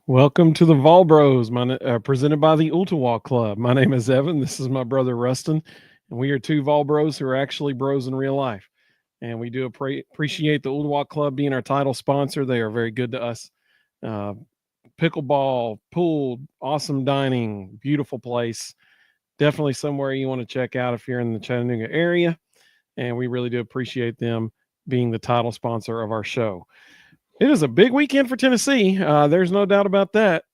Welcome to the Vol Bros, presented by the Ultiwa Club. My name is Evan. This is my brother Rustin, and we are two Vol Bros who are actually bros in real life. And we do appreciate the Ultiwa Club being our title sponsor. They are very good to us. Uh, Pickleball, pool, awesome dining, beautiful place. Definitely somewhere you want to check out if you're in the Chattanooga area. And we really do appreciate them being the title sponsor of our show. It is a big weekend for Tennessee. There's no doubt about that.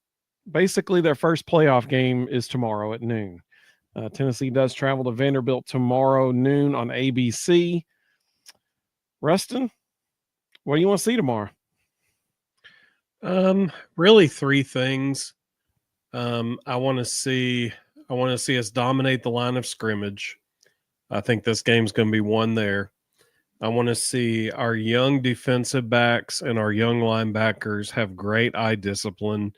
Basically, their first playoff game is tomorrow at noon. Tennessee does travel to Vanderbilt tomorrow noon on ABC. Rustin, what do you want to see tomorrow? Really three things. I want to see us dominate the line of scrimmage. I think this game's going to be won there. I want to see our young defensive backs and our young linebackers have great eye discipline.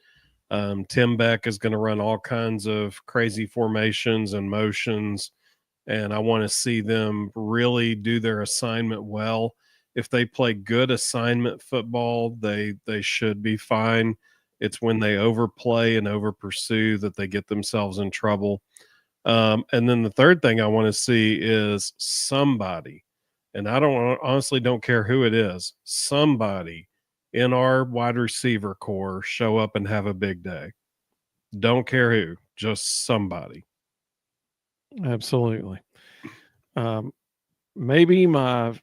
Tim Beck is going to run all kinds of crazy formations and motions, and I want to see them really do their assignment well. If they play good assignment football, they should be fine. It's when they overplay and over pursue that they get themselves in trouble. And then the third thing I want to see is somebody, and I honestly don't care who it is, somebody in our wide receiver core show up and have a big day. Don't care who, just somebody. Absolutely. Maybe the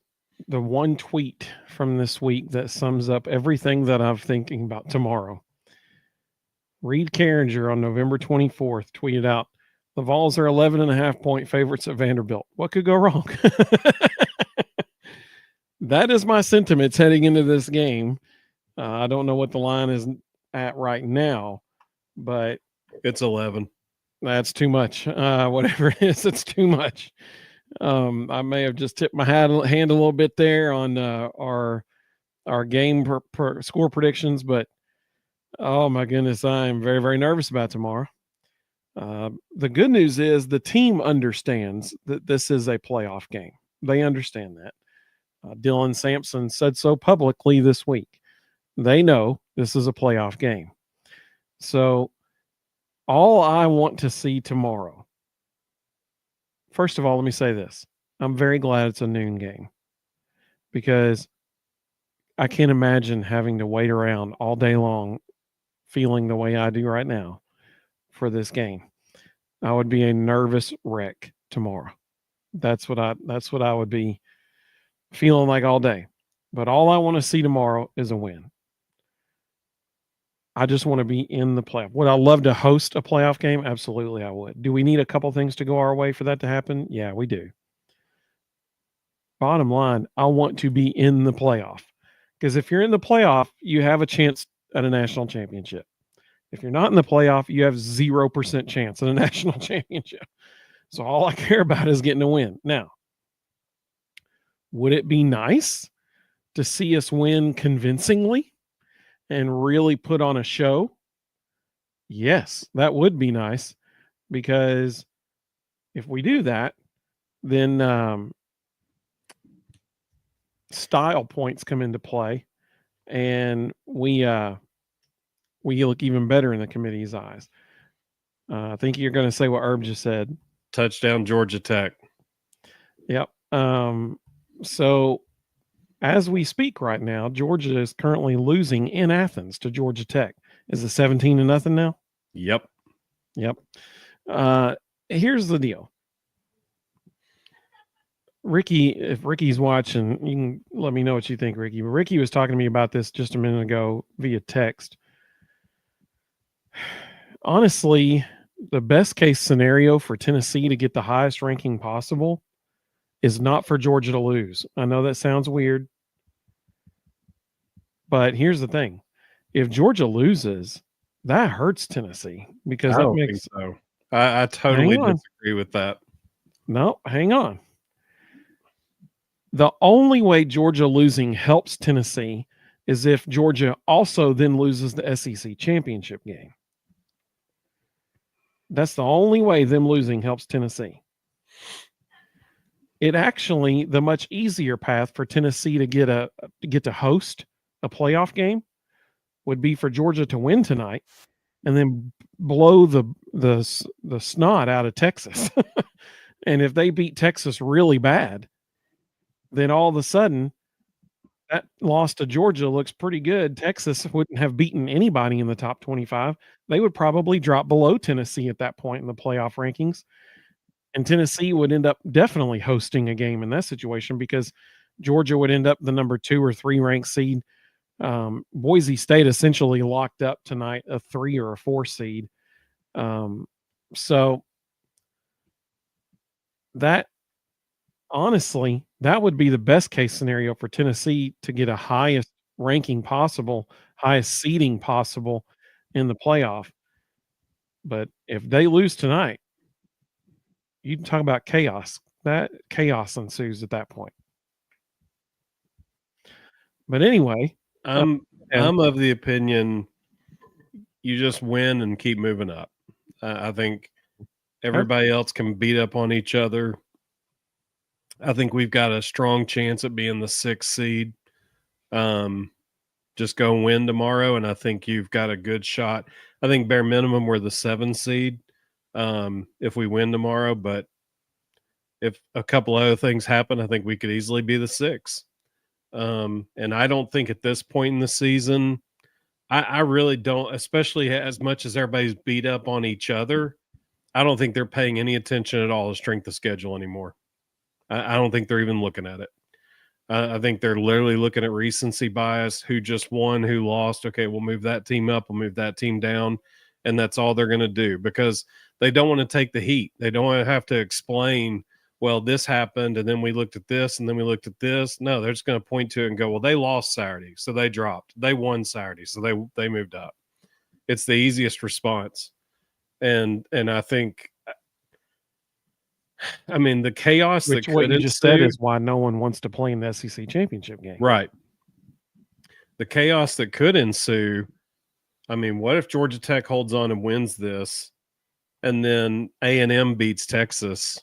one tweet from this week that sums up everything that I'm thinking about tomorrow. Reed Carringer on November 24th tweeted out, the Vols are 11.5-point favorites at Vanderbilt. What could go wrong? That is my sentiments heading into this game. I don't know what the line is at right now, but it's 11. That's too much. Whatever it is, it's too much. I may have just tipped my hand a little bit there on our game per score predictions, but oh my goodness, I am very, very nervous about tomorrow. The good news is the team understands that this is a playoff game. They understand that. Dylan Sampson said so publicly this week. They know this is a playoff game. So all I want to see tomorrow, first of all, let me say this. I'm very glad it's a noon game because I can't imagine having to wait around all day long feeling the way I do right now for this game. I would be a nervous wreck tomorrow. That's what I would be feeling like all day. But all I want to see tomorrow is a win. I just want to be in the playoff. Would I love to host a playoff game? Absolutely, I would. Do we need a couple things to go our way for that to happen? Yeah, we do. Bottom line, I want to be in the playoff. Because if you're in the playoff, you have a chance at a national championship. If you're not in the playoff, you have 0% chance at a national championship. So all I care about is getting a win. Now, would it be nice to see us win convincingly and really put on a show? Yes, that would be nice, because if we do that, then style points come into play, and we look even better in the committee's eyes. I think you're going to say what Herb just said. Touchdown, Georgia Tech. Yep. So as we speak right now, Georgia is currently losing in Athens to Georgia Tech. Is it 17-0 now? Yep. Here's the deal. Ricky, if Ricky's watching, you can let me know what you think, Ricky. Ricky was talking to me about this just a minute ago via text. Honestly, the best case scenario for Tennessee to get the highest ranking possible is not for Georgia to lose. I know that sounds weird, but here's the thing. If Georgia loses, that hurts Tennessee, because I don't think so. I totally disagree with that. No, hang on. The only way Georgia losing helps Tennessee is if Georgia also then loses the SEC championship game. That's the only way them losing helps Tennessee. It actually, the much easier path for Tennessee to get to host a playoff game would be for Georgia to win tonight and then blow the snot out of Texas. And if they beat Texas really bad, then all of a sudden that loss to Georgia looks pretty good. Texas wouldn't have beaten anybody in the top 25. They would probably drop below Tennessee at that point in the playoff rankings. And Tennessee would end up definitely hosting a game in that situation because Georgia would end up the number 2 or 3 ranked seed. Boise State essentially locked up tonight a 3 or a 4 seed. So that honestly, that would be the best case scenario for Tennessee to get a highest ranking possible, highest seeding possible in the playoff. But if they lose tonight, you can talk about chaos. That chaos ensues at that point. But anyway, I'm of the opinion you just win and keep moving up. I think everybody else can beat up on each other. I think we've got a strong chance at being the 6th seed. Just go win tomorrow, and I think you've got a good shot. I think bare minimum we're the 7 seed if we win tomorrow, but if a couple other things happen, I think we could easily be the 6. And I don't think at this point in the season, I really don't, especially as much as everybody's beat up on each other, I don't think they're paying any attention at all to strength of schedule anymore. I don't think they're even looking at it. I think they're literally looking at recency bias, who just won, who lost. Okay, we'll move that team up, we'll move that team down. And that's all they're going to do because they don't want to take the heat. They don't want to have to explain, well, this happened, and then we looked at this, and then we looked at this. No, they're just going to point to it and go, well, they lost Saturday, so they dropped. They won Saturday, so they moved up. It's the easiest response. And I think, I mean, the chaos which that what could you ensue, just said is why no one wants to play in the SEC championship game. right. The chaos that could ensue, I mean, what if Georgia Tech holds on and wins this, and then A&M beats Texas,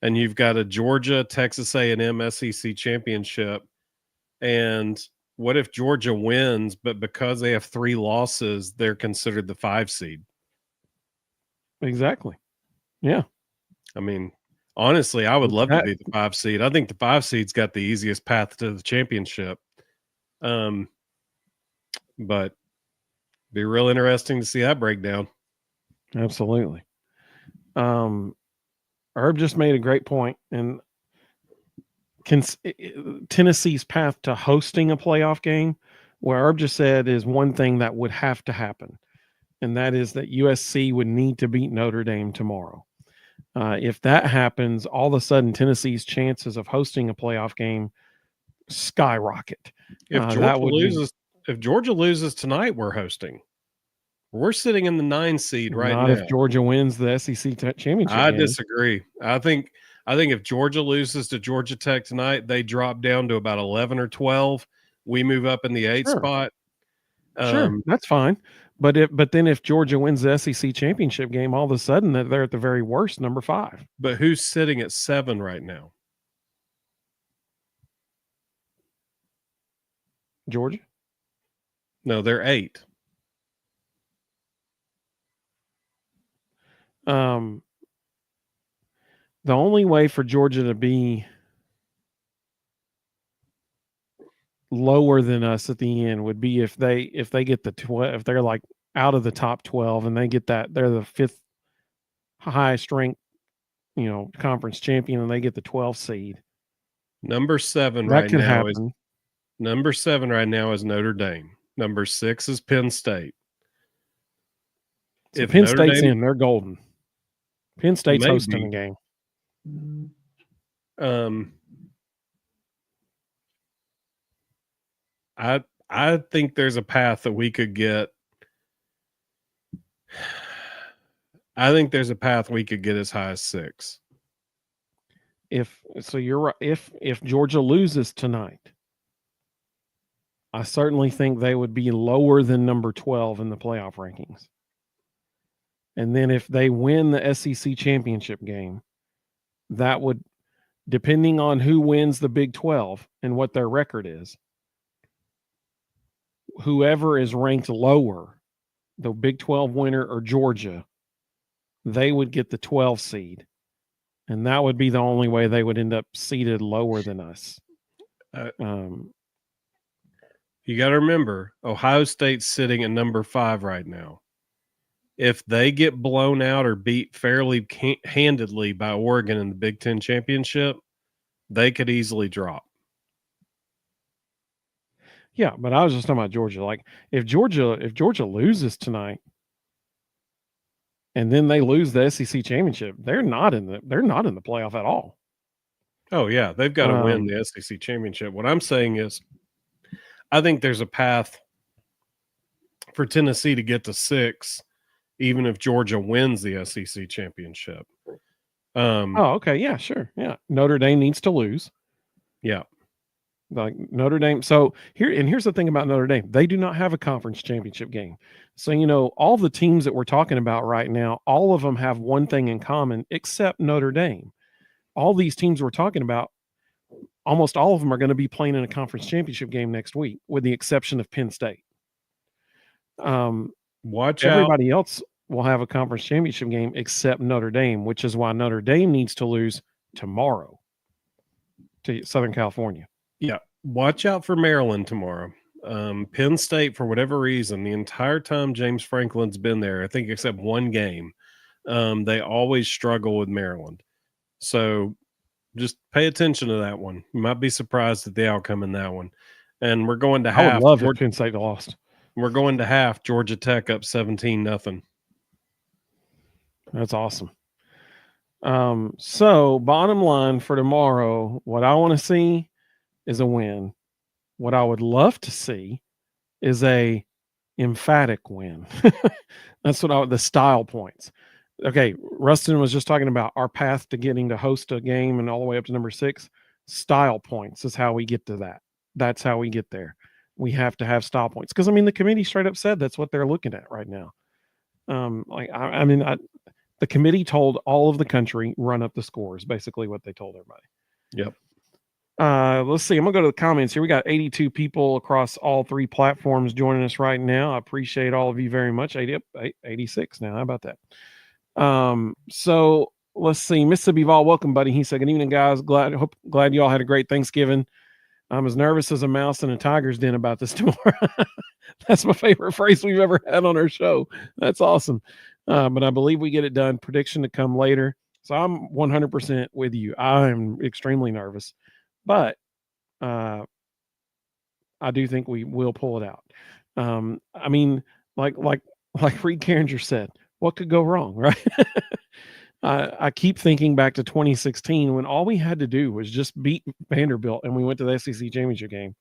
and you've got a Georgia Texas A&M SEC championship, and what if Georgia wins, but because they have 3 losses, they're considered the 5 seed? Exactly. Yeah. I mean, honestly, I would love to be the 5 seed. I think the 5 seed's got the easiest path to the championship. But be real interesting to see that breakdown. Absolutely. Herb just made a great point, and Tennessee's path to hosting a playoff game, what Herb just said, is one thing that would have to happen, and that is that USC would need to beat Notre Dame tomorrow. If that happens, all of a sudden Tennessee's chances of hosting a playoff game skyrocket. If Georgia loses tonight, we're hosting. We're sitting in the 9 seed right now. Not if Georgia wins the SEC championship I game. disagree. I think if Georgia loses to Georgia Tech tonight, they drop down to about 11 or 12. We move up in the 8th spot. Sure, that's fine. But then if Georgia wins the SEC championship game, all of a sudden they're at the very worst number 5. But who's sitting at 7 right now? Georgia? No, they're 8. The only way for Georgia to be lower than us at the end would be if they get the 12, if they're like out of the top 12 and they get that, they're the 5th highest ranked, conference champion, and they get the 12th seed. Number 7 right now is Notre Dame. Number 6 is Penn State. So if Penn State's in, they're golden. Penn State's hosting the game. I think there's a path that we could get. I think there's a path we could get as high as 6. You're right. If Georgia loses tonight, I certainly think they would be lower than number 12 in the playoff rankings. And then if they win the SEC championship game, that would, depending on who wins the Big 12 and what their record is, whoever is ranked lower, the Big 12 winner or Georgia, they would get the 12 seed. And that would be the only way they would end up seated lower than us. You got to remember, Ohio State's sitting at number 5 right now. If they get blown out or beat fairly handedly by Oregon in the Big Ten championship, they could easily drop. Yeah, but I was just talking about Georgia. Like if Georgia loses tonight, and then they lose the SEC championship, they're not in the playoff at all. Oh yeah, they've got to win the SEC championship. What I'm saying is, I think there's a path for Tennessee to get to 6, even if Georgia wins the SEC championship. Okay, yeah, sure, yeah. Notre Dame needs to lose. Yeah, like Notre Dame. So here's the thing about Notre Dame: they do not have a conference championship game. So all the teams that we're talking about right now, all of them have one thing in common, except Notre Dame. All these teams we're talking about, almost all of them are going to be playing in a conference championship game next week, with the exception of Penn State. Everybody else will have a conference championship game except Notre Dame, which is why Notre Dame needs to lose tomorrow to Southern California. Yeah, watch out for Maryland tomorrow. Penn State, for whatever reason, the entire time James Franklin's been there, I think except one game, they always struggle with Maryland. So just pay attention to that one. You might be surprised at the outcome in that one. And we're going to half. I would love if Penn State lost. We're going to half. Georgia Tech up 17-0. That's awesome. So bottom line for tomorrow, what I want to see is a win. What I would love to see is a emphatic win. That's what the style points. Okay, Rustin was just talking about our path to getting to host a game and all the way up to number 6. Style points is how we get to that. That's how we get there. We have to have style points because the committee straight up said that's what they're looking at right now. The committee told all of the country run up the scores. Basically, what they told everybody. Yep. Let's see. I'm gonna go to the comments here. We got 82 people across all 3 platforms joining us right now. I appreciate all of you very much. 86 now. How about that? So let's see. Mississippi Vol, welcome, buddy. He said, "Good evening, guys. Glad you all had a great Thanksgiving. I'm as nervous as a mouse in a tiger's den about this tomorrow." That's my favorite phrase we've ever had on our show. That's awesome. But I believe we get it done. Prediction to come later. So I'm 100% with you. I'm extremely nervous, but I do think we will pull it out. Like Reed Carringer said, what could go wrong, right? I keep thinking back to 2016 when all we had to do was just beat Vanderbilt and we went to the SEC championship game,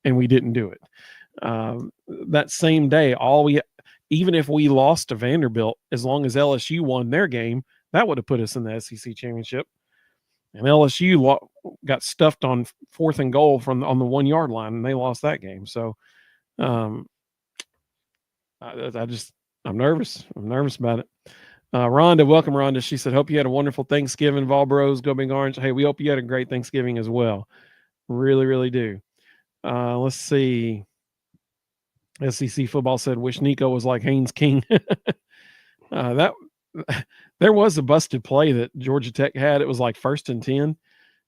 and we didn't do it. That same day, even if we lost to Vanderbilt, as long as LSU won their game, that would have put us in the SEC championship. And LSU got stuffed on 4th and goal on the 1-yard line, and they lost that game. So, I'm nervous. I'm nervous about it. Rhonda, welcome, Rhonda. She said, "Hope you had a wonderful Thanksgiving. Vol Bros, go Big Orange." Hey, we hope you had a great Thanksgiving as well. Really, really do. Let's see. SEC football said, "Wish Nico was like Haynes King." That there was a busted play that Georgia Tech had. It was like 1st and 10,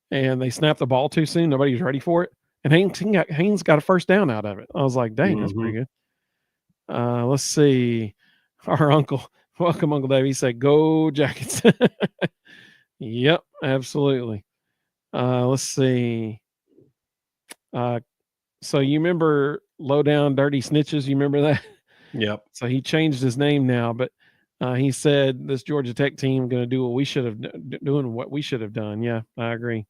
and they snapped the ball too soon. Nobody was ready for it, and Haynes got a first down out of it. I was like, "Dang, that's pretty good." Let's see. Our uncle, welcome, Uncle Dave. He said, "Go Jackets." Yep, absolutely. Let's see. So you remember Low Down Dirty Snitches? You remember that? Yep. So he changed his name now, but he said this Georgia Tech team going to do what we should have done. Yeah, I agree.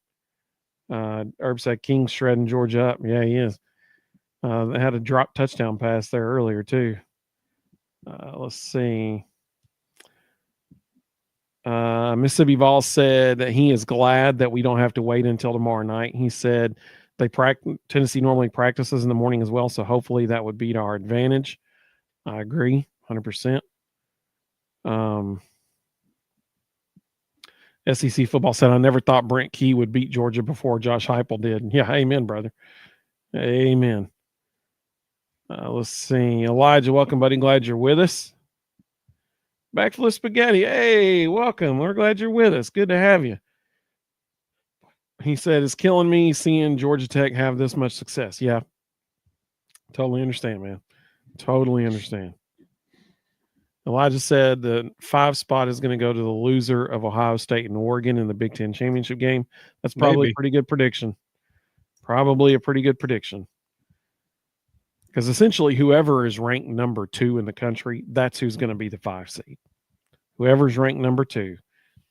Herb said King shredding Georgia up. Yeah, he is. They had a drop touchdown pass there earlier too. Let's see. Mississippi Vol said that he is glad that we don't have to wait until tomorrow night. He said Tennessee normally practices in the morning as well, so hopefully that would be to our advantage. I agree 100%. SEC football said, "I never thought Brent Key would beat Georgia before Josh Heupel did." Yeah, amen, brother. Amen. Let's see. Elijah, welcome, buddy. Glad you're with us. Back to the spaghetti. Hey, welcome. We're glad you're with us. Good to have you. He said, it's killing me seeing Georgia Tech have this much success. Yeah. Totally understand, man. Totally understand. Elijah said the 5 spot is going to go to the loser of Ohio State and Oregon in the Big Ten championship game. That's probably a pretty good prediction. Probably a pretty good prediction. Because essentially, whoever is ranked number 2 in the country, that's who's going to be the 5 seed. Whoever's ranked number 2,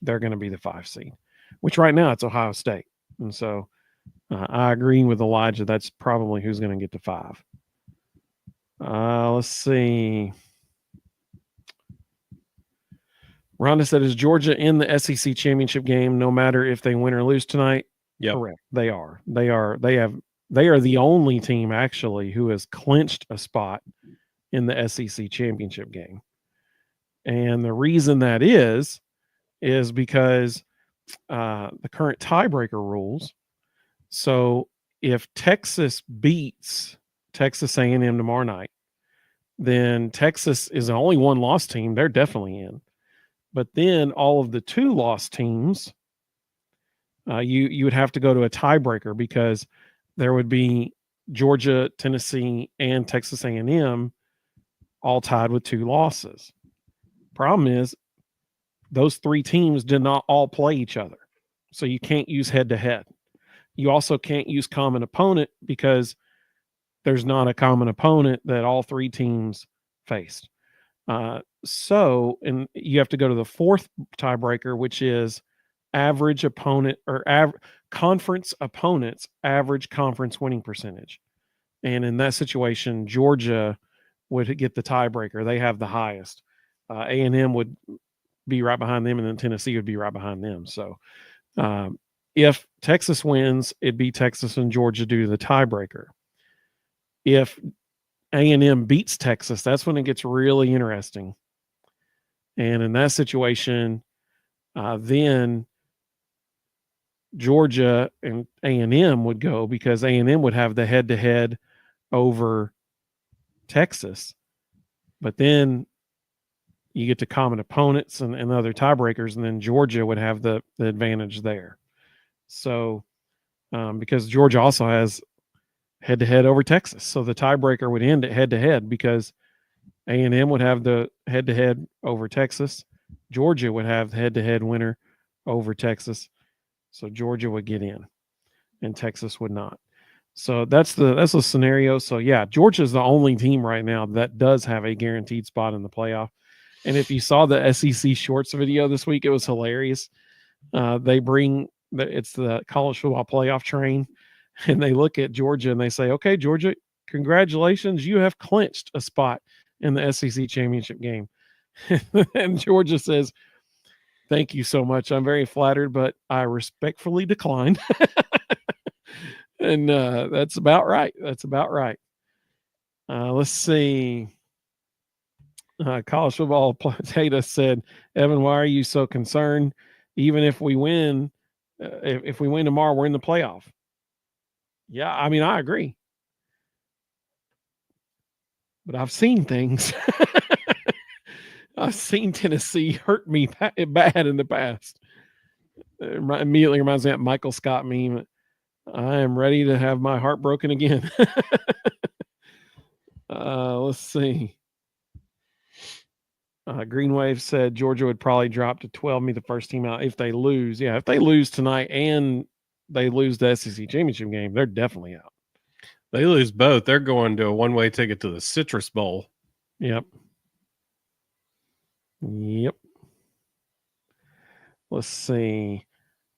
they're going to be the 5 seed, which right now it's Ohio State. And so I agree with Elijah. That's probably who's going to get to 5. Let's see. Rhonda said, is Georgia in the SEC championship game no matter if they win or lose tonight? Yep. Correct. They are. They are the only team actually who has clinched a spot in the SEC championship game. And the reason that is because the current tiebreaker rules. So if Texas beats Texas A&M tomorrow night, then Texas is the only one-loss team. They're definitely in. But then all of the 2-loss teams, you would have to go to a tiebreaker because there would be Georgia, Tennessee, and Texas A&M all tied with 2 losses. Problem is, those 3 teams did not all play each other. So you can't use head-to-head. You also can't use common opponent because there's not a common opponent that all 3 teams faced. And you have to go to the 4th tiebreaker, which is average opponent or conference opponents average conference winning percentage. And in that situation, Georgia would get the tiebreaker. They have the highest. A&M would be right behind them, and then Tennessee would be right behind them. So if Texas wins, it'd be Texas and Georgia due to the tiebreaker. If A&M beats Texas, that's when it gets really interesting. And in that situation, then Georgia and A&M would go because A&M would have the head-to-head over Texas. But then you get to common opponents and other tiebreakers, and then Georgia would have the advantage there. So because Georgia also has head-to-head over Texas. So the tiebreaker would end at head-to-head because A&M would have the head-to-head over Texas. Georgia would have the head-to-head winner over Texas. So Georgia would get in and Texas would not. So that's the scenario. So yeah, Georgia is the only team right now that does have a guaranteed spot in the playoff. And if you saw the SEC Shorts video this week, it was hilarious. They bring it's the college football playoff train, and they look at Georgia and they say, okay, Georgia, congratulations, you have clinched a spot in the SEC championship game. And Georgia says, thank you so much. I'm very flattered, but I respectfully decline. And that's about right. That's about right. Let's see. College football potato said, Evan, why are you so concerned? Even if we win, if we win tomorrow, we're in the playoff. Yeah, I mean, I agree. But I've seen things. I've seen Tennessee hurt me bad in the past. It immediately reminds me of that Michael Scott meme. I am ready to have my heart broken again. Let's see. Green Wave said Georgia would probably drop to 12, be the first team out if they lose. Yeah, if they lose tonight and they lose the SEC championship game, they're definitely out. They lose both. They're going to a one-way ticket to the Citrus Bowl. Yep. Let's see.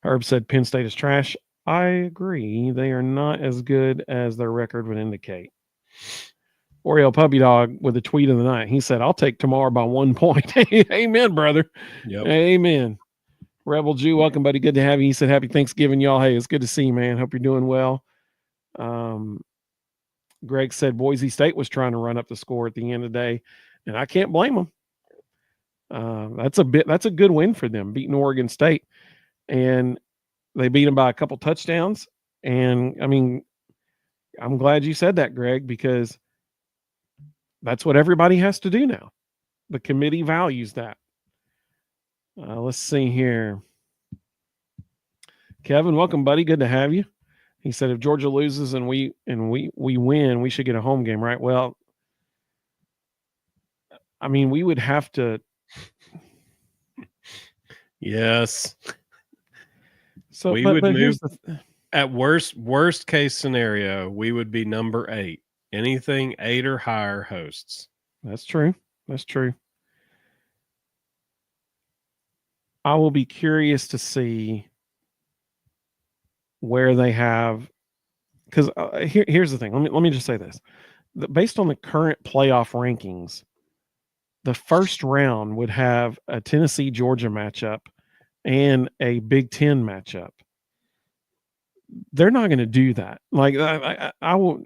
Herb said Penn State is trash. I agree. They are not as good as their record would indicate. Oreo Puppy Dog with a tweet of the night. He said, I'll take tomorrow by 1 point. Amen, brother. Yep. Amen. Rebel Jew, welcome, buddy. Good to have you. He said, happy Thanksgiving, y'all. Hey, it's good to see you, man. Hope you're doing well. Greg said Boise State was trying to run up the score at the end of the day, and I can't blame them. That's a good win for them, beating Oregon State. And they beat them by a couple touchdowns. And I mean, I'm glad you said that, Greg, because that's what everybody has to do now. The committee values that. Let's see here. Kevin, welcome, buddy. Good to have you. He said if Georgia loses and we win, we should get a home game, right? Well, I mean, we would have to. Yes. So, we but would move here's at worst case scenario, we would be number 8. Anything 8 or higher hosts. That's true. That's true. I will be curious to see where they have, because here's the thing. Let me just say this: based on the current playoff rankings, the first round would have a Tennessee Georgia matchup and a Big Ten matchup. They're not going to do that. Like I will.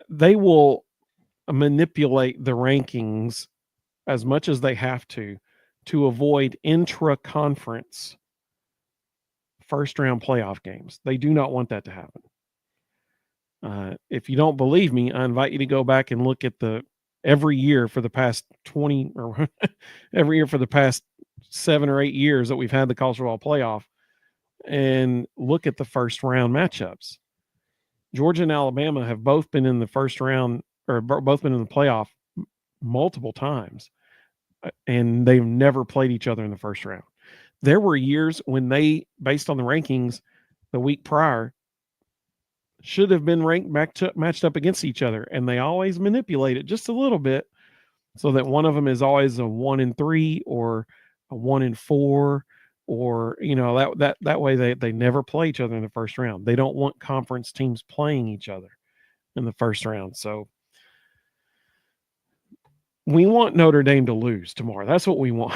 They will manipulate the rankings as much as they have to avoid intra-conference first round playoff games. They do not want that to happen. If you don't believe me, I invite you to go back and look at every year for the past 20 or every year for the past 7 or 8 years that we've had the college football playoff, and look at the first round matchups. Georgia and Alabama have both been in the first round, or both been in the playoff multiple times, and they've never played each other in the first round. There were years when they, based on the rankings the week prior, should have been matched up against each other, and they always manipulate it just a little bit so that one of them is always a 1-3 or a 1-4, or that way they never play each other in the first round. They don't want conference teams playing each other in the first round. So we want Notre Dame to lose tomorrow. That's what we want.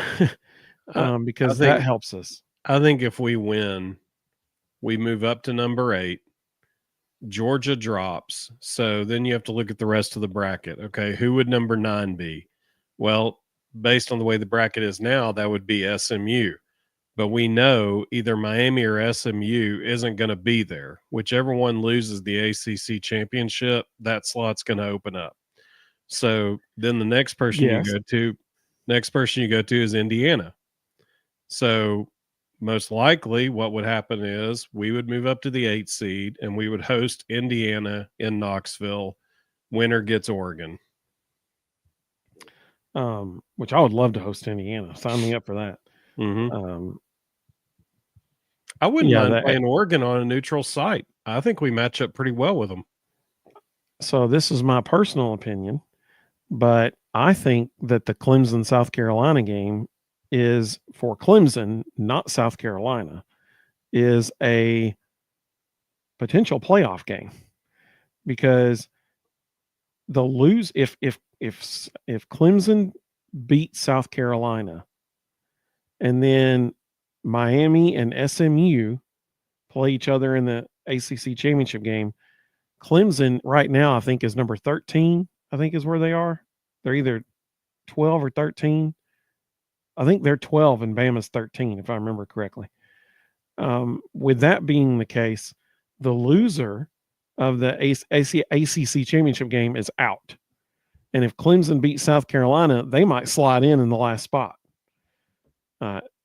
Because that helps us. I think if we win, we move up to number 8. Georgia drops. So then you have to look at the rest of the bracket. Okay, who would number 9 be? Well, based on the way the bracket is now, that would be SMU. But we know either Miami or SMU isn't going to be there. Whichever one loses the ACC championship, that slot's going to open up. So then the next person you go to is Indiana. So most likely what would happen is we would move up to the 8th seed and we would host Indiana in Knoxville. Winner gets Oregon. Which I would love to host Indiana. Sign me up for that. Mm-hmm. I wouldn't mind playing Oregon on a neutral site. I think we match up pretty well with them. So this is my personal opinion, but I think that the Clemson South Carolina game is for Clemson, not South Carolina, is a potential playoff game, because they'll lose if Clemson beats South Carolina and then Miami and SMU play each other in the ACC championship game. Clemson right now, I think, is number 13, I think is where they are. They're either 12 or 13. I think they're 12 and Bama's 13, if I remember correctly. With that being the case, the loser of the ACC championship game is out. And if Clemson beats South Carolina, they might slide in the last spot.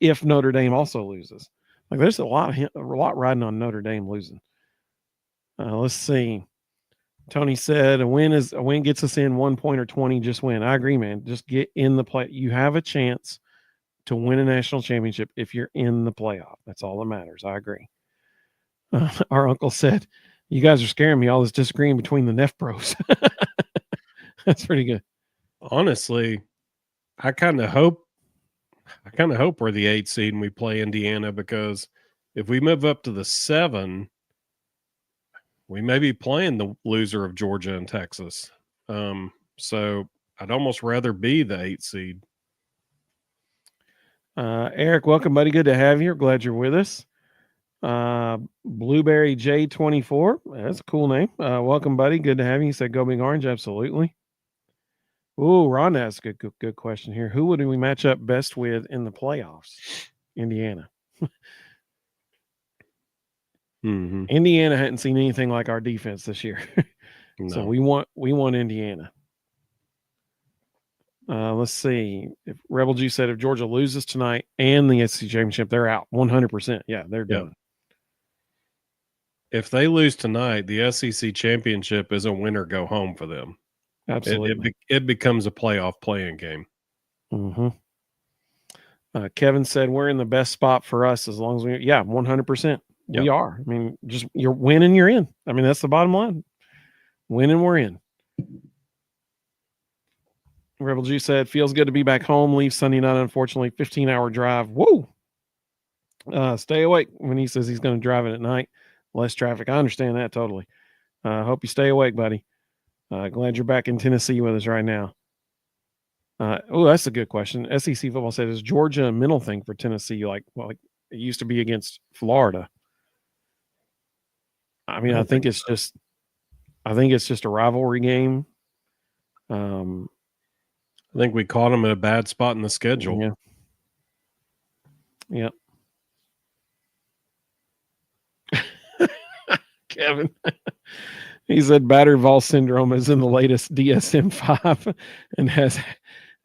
If Notre Dame also loses. Like, there's a lot riding on Notre Dame losing. Let's see. Tony said a win gets us in 1 point or 20, just win. I agree, man. Just get in the play. You have a chance to win a national championship if you're in the playoff. That's all that matters. I agree. Our uncle said, you guys are scaring me, all this disagreeing between the Neff bros. That's pretty good. Honestly, I kind of hope we're the 8th seed and we play Indiana, because if we move up to the 7, we may be playing the loser of Georgia and Texas. So I'd almost rather be the 8th seed. Eric, welcome, buddy. Good to have you. Glad you're with us. Blueberry J24. That's a cool name. Welcome, buddy. Good to have you. He said, go Big Orange. Absolutely. Ooh, Ron asked a good question here. Who would we match up best with in the playoffs? Indiana. Mm-hmm. Indiana hadn't seen anything like our defense this year. No. So we want Indiana. Let's see. If Rebel G said if Georgia loses tonight and the SEC championship, they're out 100%. Yeah, they're done. If they lose tonight, the SEC championship is a win or go home for them. Absolutely. It becomes a playoff playing game. Mm-hmm. Kevin said we're in the best spot for us as long as 100%. We are. I mean, just you're winning, you're in. I mean, that's the bottom line. Winning, we're in. Rebel G said, feels good to be back home. Leave Sunday night, unfortunately. 15-hour drive. Whoa. Stay awake when he says he's going to drive it at night. Less traffic. I understand that totally. Hope you stay awake, buddy. Glad you're back in Tennessee with us right now. That's a good question. SEC football said, is Georgia a mental thing for Tennessee? Like it used to be against Florida. I mean, I think it's just a rivalry game. I think we caught them at a bad spot in the schedule. Yeah. Kevin. He said Bader-Vol syndrome is in the latest DSM-5 and has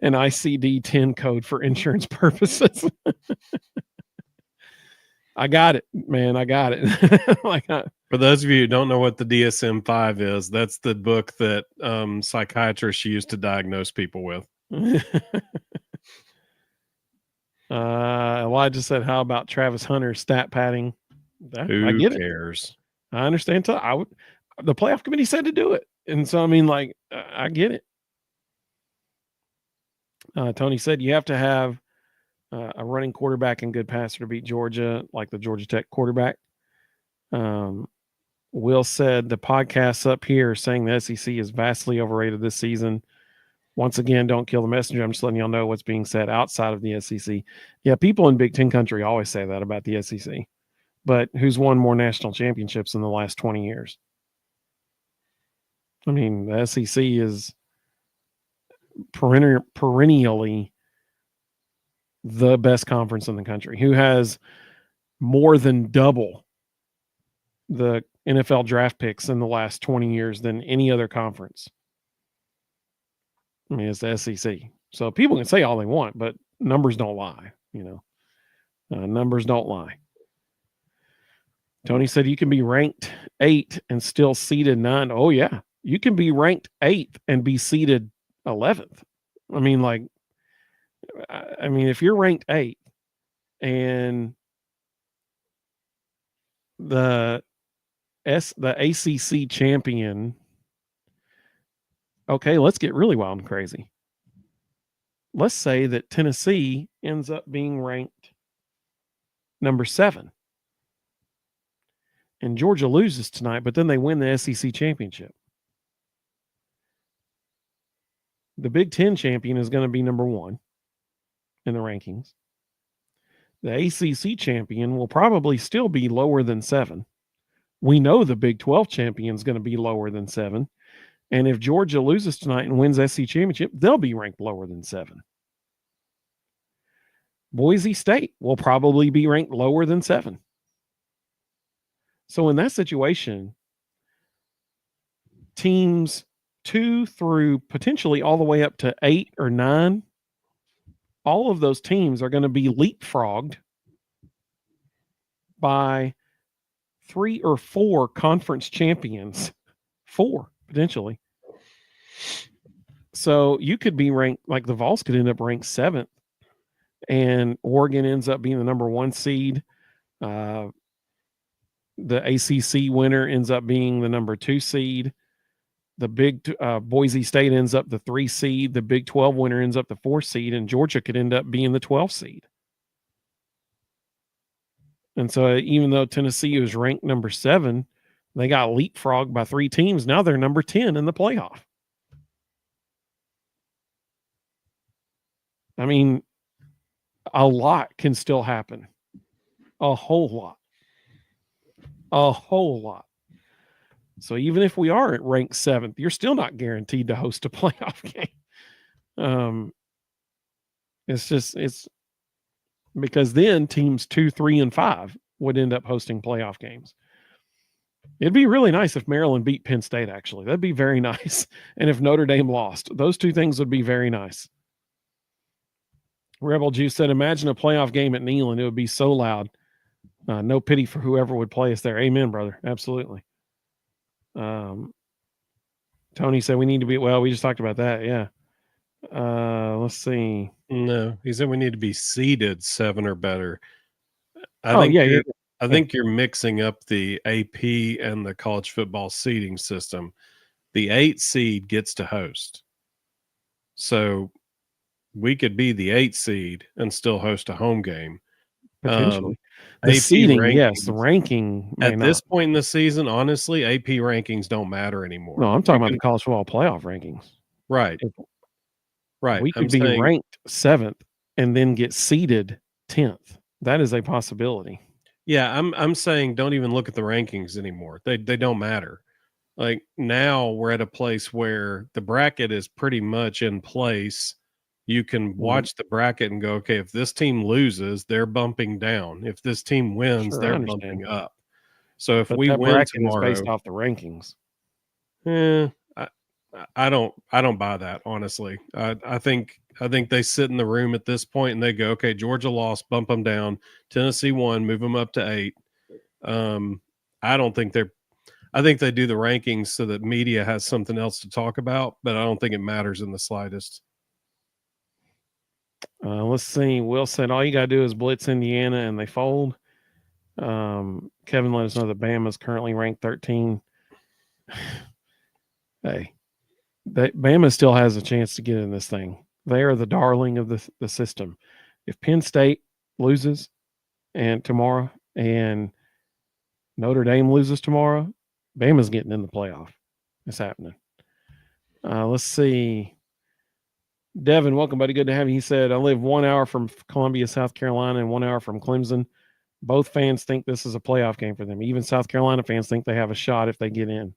an ICD-10 code for insurance purposes. I got it, man. I got it. For those of you who don't know what the DSM-5 is, that's the book that psychiatrists use to diagnose people with. Elijah said, how about Travis Hunter's stat padding? Who cares? I understand. The playoff committee said to do it. And so, I mean, I get it. Tony said you have to have a running quarterback and good passer to beat Georgia, like the Georgia Tech quarterback. Will said the podcasts up here saying the SEC is vastly overrated this season. Once again, don't kill the messenger. I'm just letting y'all know what's being said outside of the SEC. Yeah, people in Big Ten country always say that about the SEC. But who's won more national championships in the last 20 years? I mean, the SEC is perennially the best conference in the country. Who has more than double the NFL draft picks in the last 20 years than any other conference? I mean, it's the SEC. So people can say all they want, but numbers don't lie, numbers don't lie. Tony said you can be ranked 8 and still seeded 9. Oh, yeah. You can be ranked 8th and be seeded 11th. I mean, if you're ranked 8th and the ACC champion, okay, let's get really wild and crazy. Let's say that Tennessee ends up being ranked number 7. And Georgia loses tonight, but then they win the SEC championship. The Big Ten champion is going to be number 1 in the rankings. The ACC champion will probably still be lower than 7. We know the Big 12 champion is going to be lower than 7. And if Georgia loses tonight and wins SEC championship, they'll be ranked lower than 7. Boise State will probably be ranked lower than 7. So in that situation, teams 2 through potentially all the way up to 8 or 9, all of those teams are going to be leapfrogged by 3 or 4 conference champions. 4, potentially. So you could be ranked, like the Vols could end up ranked 7th, and Oregon ends up being the number 1 seed. The ACC winner ends up being the number 2 seed. The big Boise State ends up the 3 seed. The Big 12 winner ends up the 4 seed, and Georgia could end up being the 12 seed. And so even though Tennessee was ranked number 7, they got leapfrogged by 3 teams. Now they're number 10 in the playoff. I mean, a lot can still happen. A whole lot. A whole lot. So even if we are at ranked 7th, you're still not guaranteed to host a playoff game. It's because then teams 2, 3, and 5 would end up hosting playoff games. It'd be really nice if Maryland beat Penn State, actually. That'd be very nice. And if Notre Dame lost, those 2 things would be very nice. Rebel Juice said, imagine a playoff game at Neyland. It would be so loud. No pity for whoever would play us there. Amen, brother. Absolutely. Tony said we need to be, well, we just talked about that. Yeah. Let's see. No, he said we need to be seeded 7 or better. I think you're mixing up the AP and the college football seeding system. The 8 seed gets to host. So we could be the 8 seed and still host a home game. Potentially. The AP seeding, rankings, yes. The ranking may at not. this point in the season, honestly, AP rankings don't matter anymore. No, I'm talking about the college football playoff rankings. Right. Right. We could be ranked 7th and then get seeded 10th. That is a possibility. Yeah, I'm saying don't even look at the rankings anymore. They don't matter. Like now we're at a place where the bracket is pretty much in place. You can watch the bracket and go, okay, if this team loses, they're bumping down. If this team wins, they're bumping up. So if we win tomorrow, is based off the rankings. I don't buy that, honestly. I think they sit in the room at this point and they go, okay, Georgia lost, bump them down. Tennessee won, move them up to 8. I think they do the rankings so that media has something else to talk about, but I don't think it matters in the slightest. Let's see. Will said all you got to do is blitz Indiana and they fold. Kevin let us know that Bama's currently ranked 13. Hey, Bama still has a chance to get in this thing. They are the darling of the system. If Penn State loses tomorrow and Notre Dame loses tomorrow, Bama's getting in the playoff. It's happening. Let's see. Devin, welcome, buddy. Good to have you. He said, I live 1 hour from Columbia, South Carolina, and 1 hour from Clemson. Both fans think this is a playoff game for them. Even South Carolina fans think they have a shot if they get in.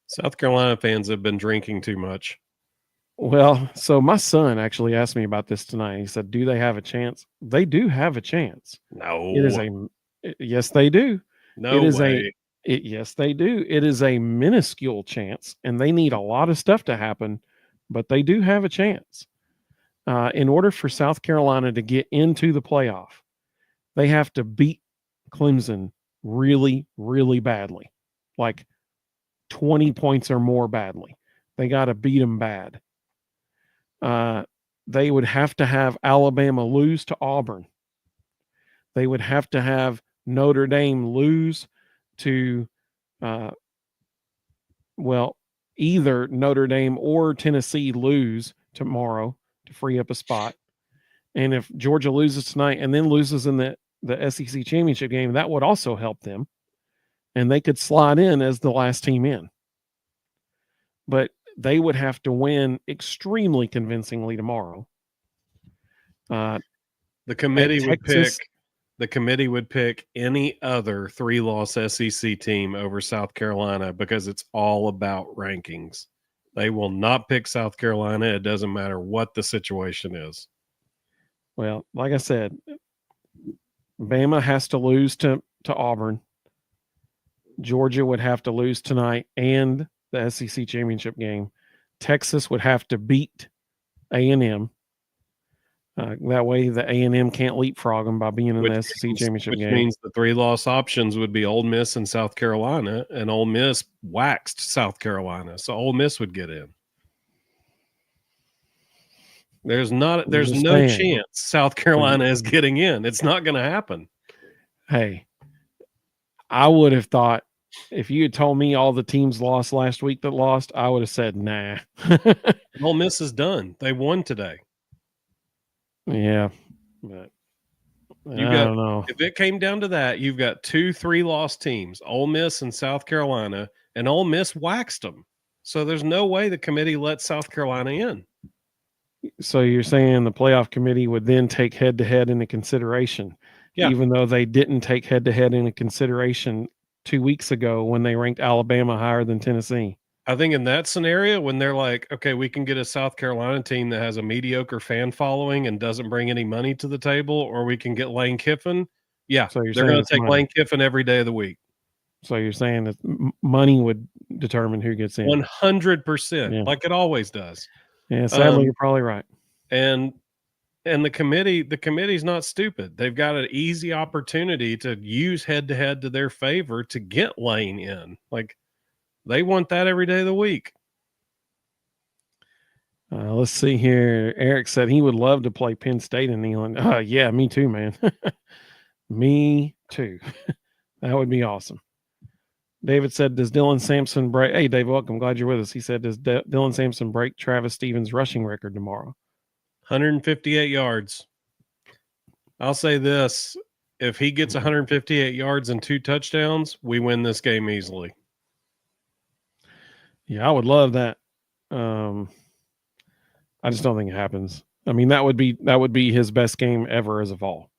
South Carolina fans have been drinking too much. Well, so my son actually asked me about this tonight. He said, do they have a chance? They do have a chance. No. Yes, they do. No way. Yes, they do. It is a minuscule chance, and they need a lot of stuff to happen, but they do have a chance. In order for South Carolina to get into the playoff, they have to beat Clemson really, really badly, like 20 points or more badly. They got to beat them bad. They would have to have Alabama lose to Auburn. They would have to have Notre Dame lose to, either Notre Dame or Tennessee lose tomorrow to free up a spot. And if Georgia loses tonight and then loses in the SEC championship game, that would also help them. And they could slide in as the last team in. But they would have to win extremely convincingly tomorrow. The committee would pick any other 3-loss SEC team over South Carolina because it's all about rankings. They will not pick South Carolina. It doesn't matter what the situation is. Well, like I said, Bama has to lose to Auburn. Georgia would have to lose tonight and the SEC championship game. Texas would have to beat A&M. That way, the A&M can't leapfrog them by being in the SEC championship game. Which means the 3-loss options would be Ole Miss and South Carolina, and Ole Miss waxed South Carolina, so Ole Miss would get in. There's no chance South Carolina is getting in. It's not going to happen. Hey, I would have thought if you had told me all the teams lost last week that lost, I would have said, nah. Ole Miss is done. They won today. Yeah, but I don't know. If it came down to that, you've got 2 3-loss teams, Ole Miss and South Carolina, and Ole Miss waxed them. So there's no way the committee let South Carolina in. So you're saying the playoff committee would then take head-to-head into consideration, even though they didn't take head-to-head into consideration 2 weeks ago when they ranked Alabama higher than Tennessee. I think in that scenario, when they're like, okay, we can get a South Carolina team that has a mediocre fan following and doesn't bring any money to the table, or we can get Lane Kiffin. Yeah, so they're going to take Lane Kiffin every day of the week. So you're saying that money would determine who gets in? 100%, like it always does. Yeah, sadly, you're probably right. And And the committee's not stupid. They've got an easy opportunity to use head-to-head to their favor to get Lane in. Like, they want that every day of the week. Let's see here. Eric said he would love to play Penn State in Neyland. Yeah, me too, man. Me too. That would be awesome. David said, does Dylan Sampson break? Hey, Dave, welcome. Glad you're with us. He said, does Dylan Sampson break Travis Stevens' rushing record tomorrow? 158 yards. I'll say this. If he gets 158 yards and 2 touchdowns, we win this game easily. Yeah, I would love that. I just don't think it happens. I mean, that would be his best game ever as a fall.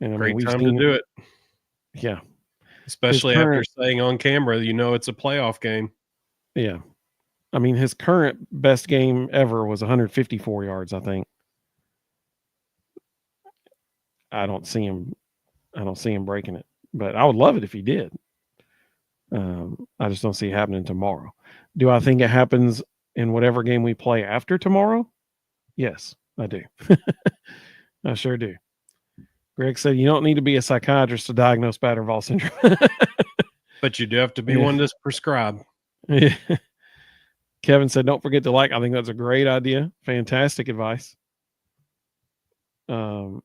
And Great time to do it. Yeah. Especially after saying on camera, it's a playoff game. Yeah. I mean, his current best game ever was 154 yards, I think. I don't see him breaking it, but I would love it if he did. I just don't see it happening tomorrow. Do I think it happens in whatever game we play after tomorrow? Yes, I do. I sure do. Greg said you don't need to be a psychiatrist to diagnose Bader-Vol syndrome. But you do have to be one to prescribe. Yeah. Kevin said, don't forget to like. I think that's a great idea. Fantastic advice. Let's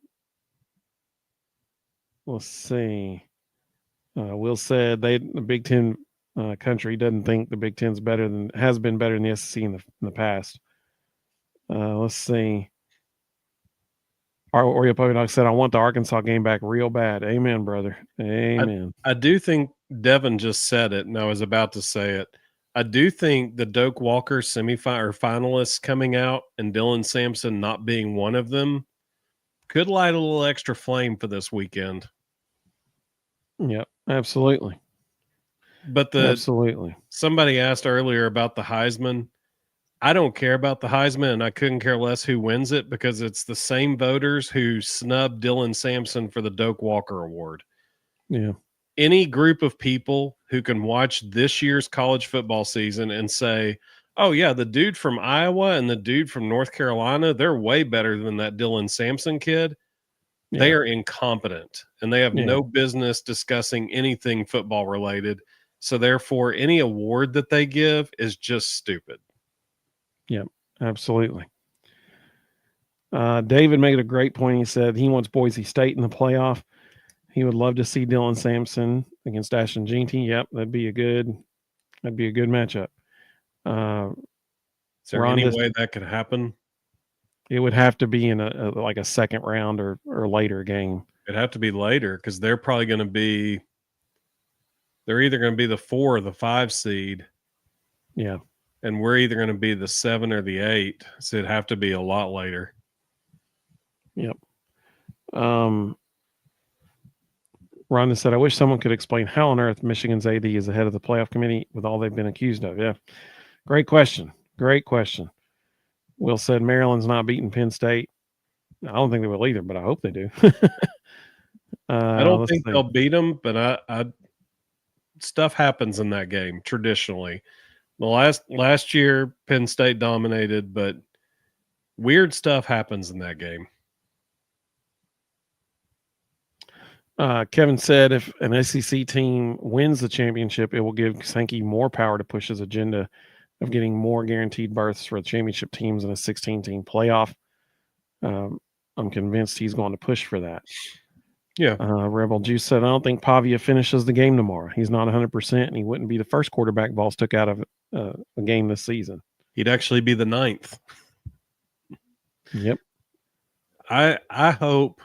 see. Will said the Big Ten country doesn't think the Big Ten's has been better than the SEC in the past. Let's see. Oreo Puppy Dog said, I want the Arkansas game back real bad. Amen, brother. Amen. I do think Devin just said it, and I was about to say it. I do think the Doak Walker finalists coming out and Dylan Sampson not being one of them could light a little extra flame for this weekend. Yep, absolutely. But absolutely. Somebody asked earlier about the Heisman. I don't care about the Heisman, and I couldn't care less who wins it because it's the same voters who snubbed Dylan Sampson for the Doak Walker Award. Yeah. Any group of people who can watch this year's college football season and say, oh, yeah, the dude from Iowa and the dude from North Carolina, they're way better than that Dylan Sampson kid. Yeah. They are incompetent, and they have no business discussing anything football related. So, therefore, any award that they give is just stupid. Yep, absolutely. David made a great point. He said he wants Boise State in the playoff. He would love to see Dylan Sampson against Ashton Jeanty. Yep, that'd be a good matchup. Is there any way that could happen? It would have to be in a second round or later game. It'd have to be later because they're probably going to be. They're either going to be the 4 or the 5 seed. Yeah. And we're either going to be the 7 or the 8. So it'd have to be a lot later. Yep. Rhonda said, I wish someone could explain how on earth Michigan's AD is ahead of the playoff committee with all they've been accused of. Yeah. Great question. Will said Maryland's not beating Penn State. I don't think they will either, but I hope they do. I don't think they'll beat them, but stuff happens in that game traditionally. The last year, Penn State dominated, but weird stuff happens in that game. Kevin said if an SEC team wins the championship, it will give Sankey more power to push his agenda of getting more guaranteed berths for the championship teams in a 16-team playoff. I'm convinced he's going to push for that. Yeah. Rebel Juice said, I don't think Pavia finishes the game tomorrow. He's not 100%, and he wouldn't be the first quarterback Vols took out of a game this season. He'd actually be the 9th. Yep. I hope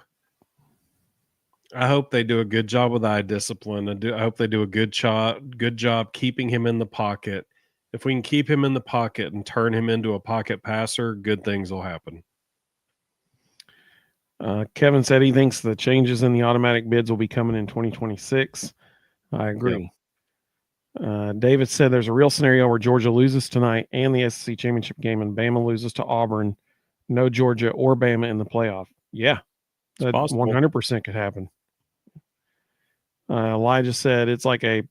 they do a good job with eye discipline. I hope they do a good job keeping him in the pocket. If we can keep him in the pocket and turn him into a pocket passer, good things will happen. Kevin said he thinks the changes in the automatic bids will be coming in 2026. I agree. Yep. David said there's a real scenario where Georgia loses tonight and the SEC championship game, and Bama loses to Auburn. No Georgia or Bama in the playoff. Yeah, that 100% could happen. Elijah said it's like a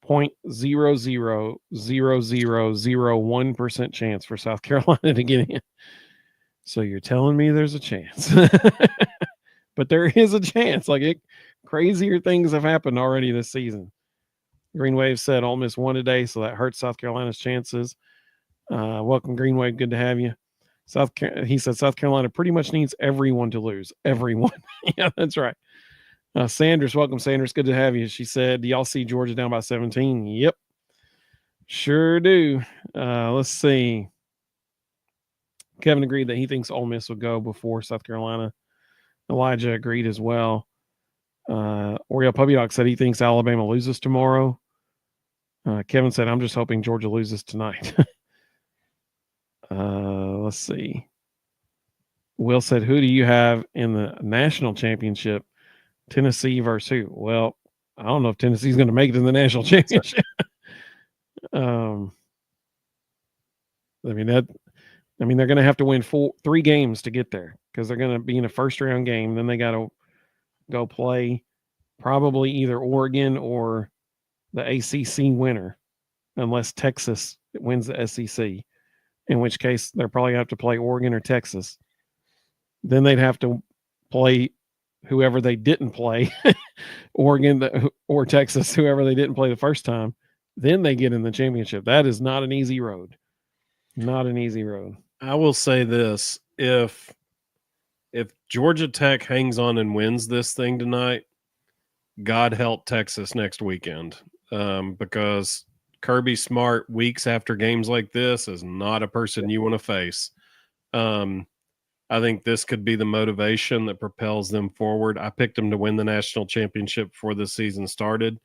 0.00001% chance for South Carolina to get in. So you're telling me there's a chance. But there is a chance. Crazier things have happened already this season. Green Wave said Ole Miss won today, so that hurts South Carolina's chances. Welcome, Green Wave. Good to have you. He said South Carolina pretty much needs everyone to lose. Everyone. Yeah, that's right. Sanders, welcome, Sanders. Good to have you. She said, do y'all see Georgia down by 17? Yep. Sure do. Let's see. Kevin agreed that he thinks Ole Miss will go before South Carolina. Elijah agreed as well. Oriel Puppy Dog said he thinks Alabama loses tomorrow. Kevin said, I'm just hoping Georgia loses tonight. Let's see. Will said, who do you have in the national championship? Tennessee versus who? Well, I don't know if Tennessee's going to make it in the national championship. They're going to have to win 3 games to get there because they're going to be in a first round game. Then they got to go play probably either Oregon or the ACC winner, unless Texas wins the SEC, in which case they're probably going to have to play Oregon or Texas. Then they'd have to play whoever they didn't play, Oregon or Texas, whoever they didn't play the first time. Then they get in the championship. That is not an easy road. Not an easy road. I will say this. If Georgia Tech hangs on and wins this thing tonight, God help Texas next weekend, because Kirby Smart, weeks after games like this, is not a person you want to face. I think this could be the motivation that propels them forward. I picked them to win the national championship before the season started.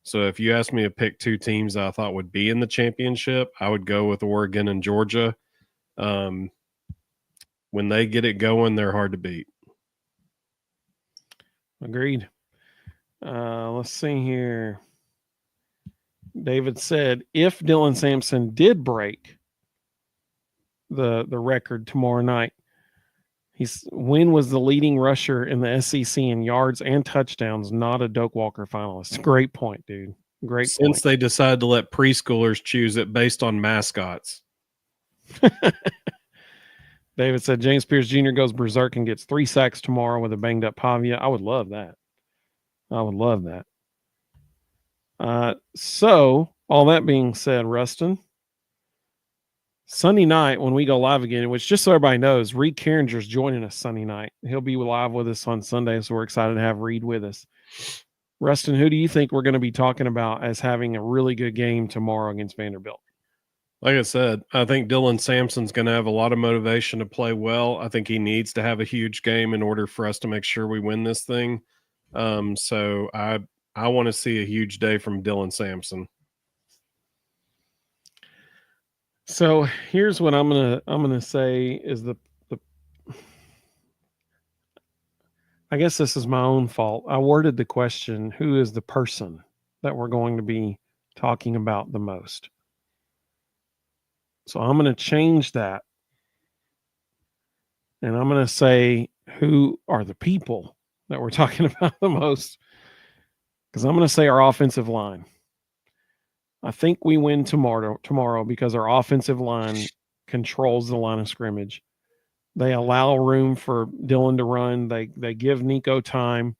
So if you asked me to pick 2 teams that I thought would be in the championship, I would go with Oregon and Georgia. When they get it going, they're hard to beat. Agreed. Let's see here. David said, if Dylan Sampson did break the record tomorrow night, Wynn was the leading rusher in the SEC in yards and touchdowns, not a Doak Walker finalist. Great point, dude. Great Since point. they decided to let preschoolers choose it based on mascots. David said James Pierce Jr. goes berserk and gets 3 sacks tomorrow with a banged up Pavia. I would love that. I would love that. So, all that being said, Rustin, Sunday night when we go live again, which just so everybody knows, Reed Carringer's joining us Sunday night. He'll be live with us on Sunday, so we're excited to have Reed with us. Rustin, who do you think we're going to be talking about as having a really good game tomorrow against Vanderbilt? Like I said, I think Dylan Sampson's going to have a lot of motivation to play well. I think he needs to have a huge game in order for us to make sure we win this thing. So I want to see a huge day from Dylan Sampson. So here's what I'm gonna say is the I guess this is my own fault. I worded the question, who is the person that we're going to be talking about the most? So I'm going to change that. And I'm going to say, who are the people that we're talking about the most? Because I'm going to say our offensive line. I think we win tomorrow because our offensive line controls the line of scrimmage. They allow room for Dylan to run. They give Nico time.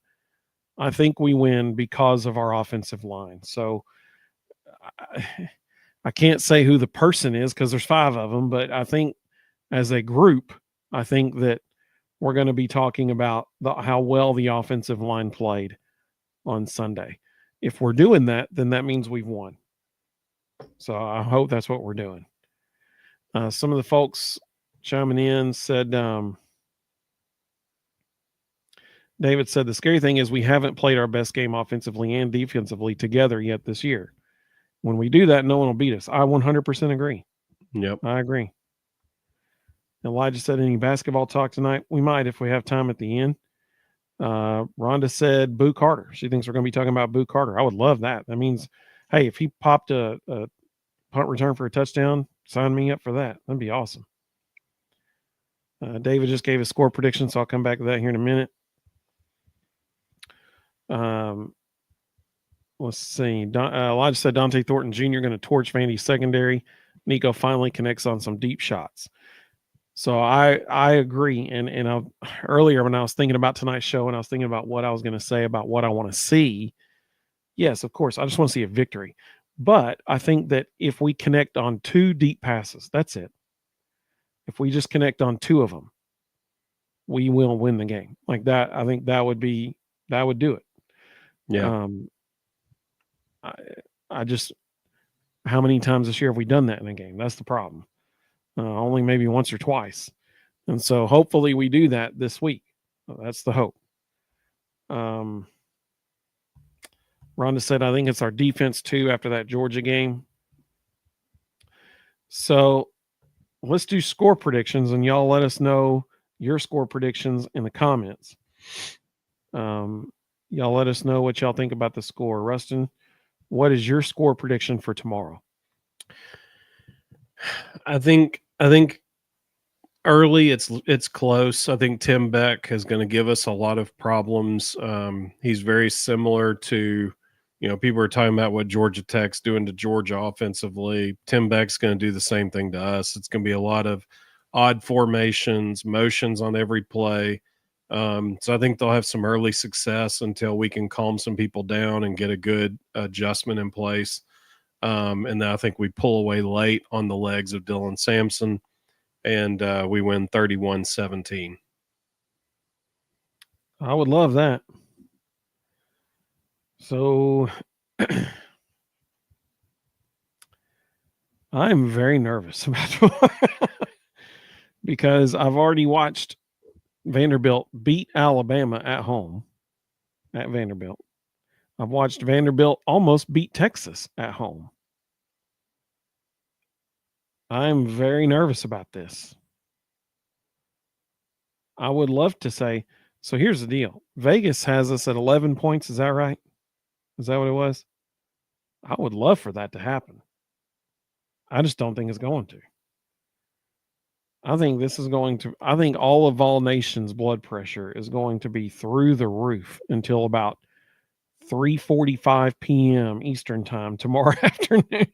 I think we win because of our offensive line. So I can't say who the person is because there's 5 of them, but I think as a group, I think that we're going to be talking about how well the offensive line played on Sunday. If we're doing that, then that means we've won. So I hope that's what we're doing. Some of the folks chiming in said, David said, the scary thing is we haven't played our best game offensively and defensively together yet this year. When we do that, no one will beat us. I 100% agree. Yep. I agree. Elijah said, any basketball talk tonight? We might if we have time at the end. Rhonda said, Boo Carter. She thinks we're going to be talking about Boo Carter. I would love that. That means, hey, if he popped a punt return for a touchdown, sign me up for that. That'd be awesome. David just gave a score prediction, so I'll come back to that here in a minute. Let's see. Elijah said Dante Thornton Jr. going to torch Vandy's secondary. Nico finally connects on some deep shots. So I agree. And earlier when I was thinking about tonight's show and I was thinking about what I was going to say about what I want to see, yes, of course, I just want to see a victory. But I think that if we connect on 2 deep passes, that's it. If we just connect on 2 of them, we will win the game. Like that, I think that would do it. Yeah. Um, I, I just how many times this year have we done that in a game? That's the problem. Only maybe once or twice. And so hopefully we do that this week. That's the hope. Um, Rhonda said, I think it's our defense too after that Georgia game. So let's do score predictions and y'all let us know your score predictions in the comments. Y'all let us know what y'all think about the score. Rustin, what is your score prediction for tomorrow? I think early it's close. I think Tim Beck is going to give us a lot of problems. He's very similar to, people are talking about what Georgia Tech's doing to Georgia offensively. Tim Beck's going to do the same thing to us. It's going to be a lot of odd formations, motions on every play. So I think they'll have some early success until we can calm some people down and get a good adjustment in place. And then I think we pull away late on the legs of Dylan Sampson, and we win 31-17. I would love that. So I'm very nervous about because I've already watched Vanderbilt beat Alabama at home at Vanderbilt. I've watched Vanderbilt almost beat Texas at home. I'm very nervous about this. I would love to say, so here's the deal. Vegas has us at 11 points. Is that right? Is that what it was? I would love for that to happen. I just don't think it's going to. I think all of Vol Nation's blood pressure is going to be through the roof until about 3:45 p.m. Eastern time tomorrow afternoon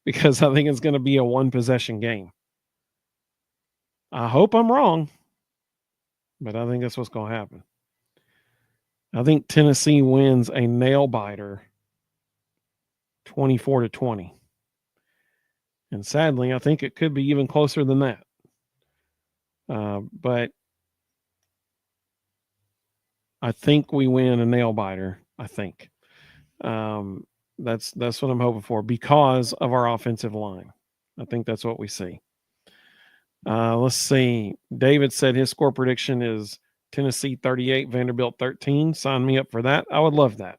because I think it's going to be a 1-possession game. I hope I'm wrong, but I think that's what's going to happen. I think Tennessee wins a nail biter 24-20. And sadly, I think it could be even closer than that. But I think we win a nail biter. I think that's what I'm hoping for because of our offensive line. I think that's what we see. Let's see. David said his score prediction is Tennessee 38, Vanderbilt 13. Sign me up for that. I would love that.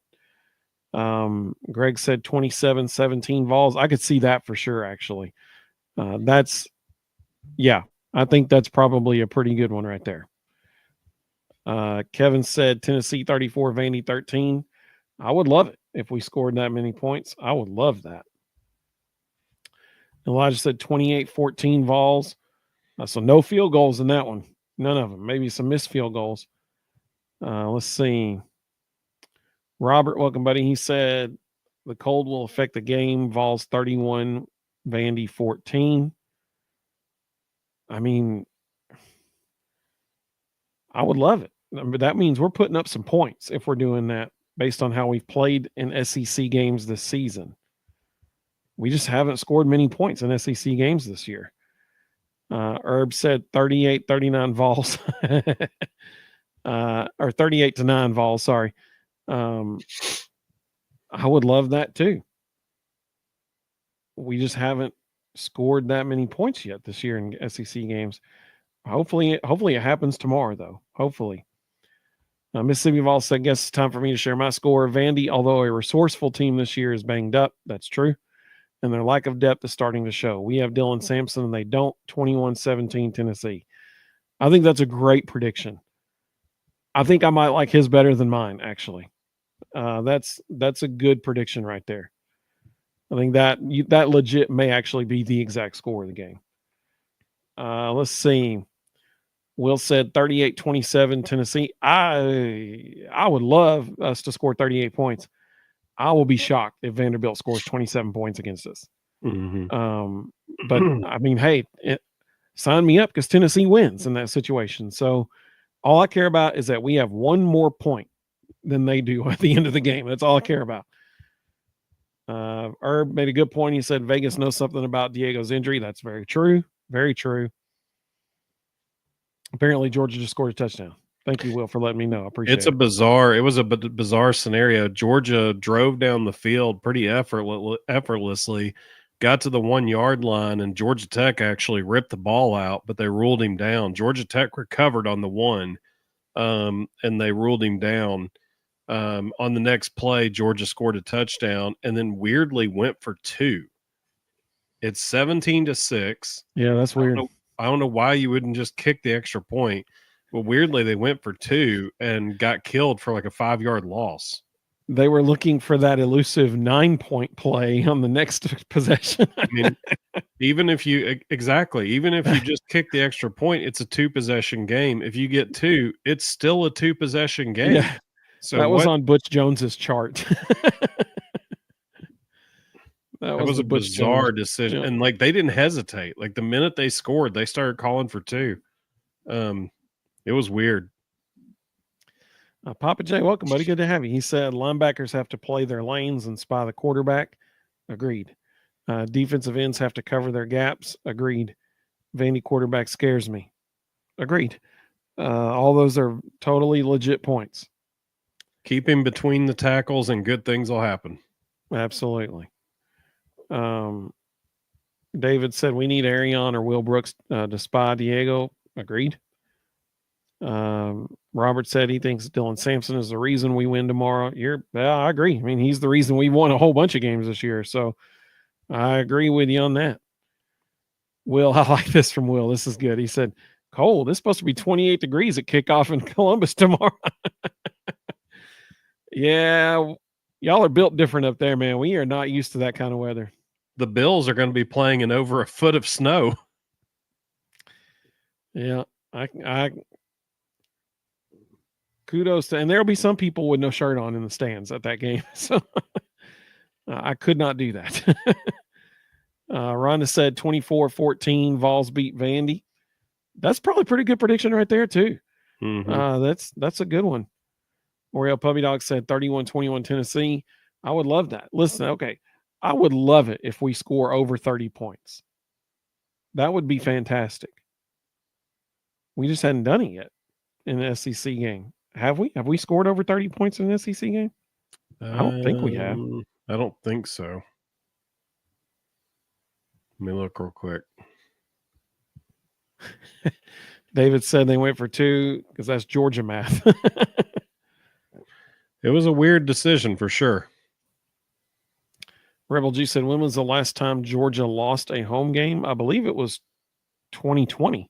Greg said 27-17 Vols. I could see that for sure, actually. I think that's probably a pretty good one right there. Kevin said Tennessee 34, Vandy 13. I would love it if we scored that many points. I would love that. Elijah said 28-14 Vols. So no field goals in that one. None of them. Maybe some missed field goals. Let's see. Robert, welcome, buddy. He said the cold will affect the game. Vols 31, Vandy 14. I mean, I would love it. But that means we're putting up some points if we're doing that based on how we've played in SEC games this season. We just haven't scored many points in SEC games this year. Herb said 38-39 Vols. Or 38-9 Vols, sorry. I would love that too. We just haven't scored that many points yet this year in SEC games. Hopefully it happens tomorrow, though. Hopefully. Mississippi Vols said, I guess it's time for me to share my score. Vandy, although a resourceful team this year, is banged up. That's true. And their lack of depth is starting to show. We have Dylan Sampson, and they don't. 21-17 Tennessee. I think that's a great prediction. I think I might like his better than mine, actually. That's a good prediction right there. I think that legit may actually be the exact score of the game. Let's see. Will said 38-27 Tennessee. I would love us to score 38 points. I will be shocked if Vanderbilt scores 27 points against us. Mm-hmm. But I mean, hey, sign me up because Tennessee wins in that situation. So all I care about is that we have one more point than they do at the end of the game. That's all I care about. Herb made a good point. He said Vegas knows something about Diego's injury. That's very true. Very true. Apparently, Georgia just scored a touchdown. Thank you, Will, for letting me know. I appreciate it. It was a bizarre scenario. Georgia drove down the field pretty effortlessly, got to the 1 yard line, and Georgia Tech actually ripped the ball out, but they ruled him down. Georgia Tech recovered on the 1, and they ruled him down. On the next play, Georgia scored a touchdown and then weirdly went for 2. It's 17-6. Yeah, that's weird. I don't know why you wouldn't just kick the extra point. But weirdly, they went for 2 and got killed for like a 5-yard loss. They were looking for that elusive 9-point play on the next possession. I mean, even if you just kick the extra point, it's a 2-possession game. If you get 2, it's still a 2-possession game. Yeah, so that was on Butch Jones's chart. That was a bizarre decision. Yeah. And like they didn't hesitate. Like the minute they scored, they started calling for 2. It was weird. Papa J, welcome, buddy. Good to have you. He said linebackers have to play their lanes and spy the quarterback. Agreed. Defensive ends have to cover their gaps. Agreed. Vandy quarterback scares me. Agreed. All those are totally legit points. Keep him between the tackles and good things will happen. Absolutely. David said we need Arion or Will Brooks to spy Diego. Agreed. Robert said he thinks Dylan Sampson is the reason we win tomorrow. I agree. I mean, he's the reason we won a whole bunch of games this year. So I agree with you on that. Will, I like this from Will. This is good. He said, Cole, this is supposed to be 28 degrees at kickoff in Columbus tomorrow. Yeah, y'all are built different up there, man. We are not used to that kind of weather. The Bills are going to be playing in over a foot of snow. Yeah, I kudos to, and there'll be some people with no shirt on in the stands at that game. So I could not do that. Rhonda said 24-14, Vols beat Vandy. That's probably a pretty good prediction right there too. Mm-hmm. That's a good one. Oriel Puppy Dog said 31-21 Tennessee. I would love that. Listen, okay, I would love it if we score over 30 points. That would be fantastic. We just hadn't done it yet in the SEC game. Have we? Have we scored over 30 points in an SEC game? I don't think we have. I don't think so. Let me look real quick. David said they went for 2 because that's Georgia math. It was a weird decision for sure. Rebel G said, when was the last time Georgia lost a home game? I believe it was 2020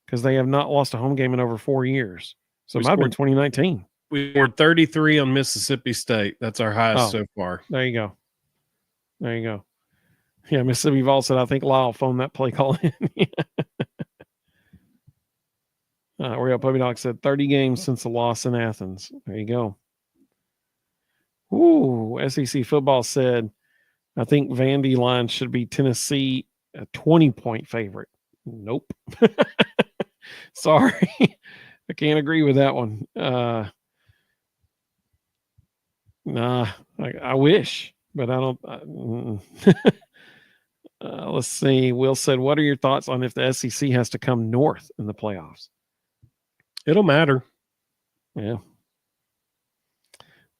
because they have not lost a home game in over 4 years. So it might have been 2019. We scored 33 on Mississippi State. That's our highest so far. There you go. There you go. Yeah, Mississippi Vol said, I think Lyle phoned that play call in. Oriel Puppy Dog said 30 games since the loss in Athens. There you go. Ooh, SEC football said, I think Vandy line should be Tennessee a 20-point favorite. Nope. Sorry. I can't agree with that one. Nah, I wish, but I don't. Let's see. Will said, what are your thoughts on if the SEC has to come north in the playoffs? It'll matter. Yeah.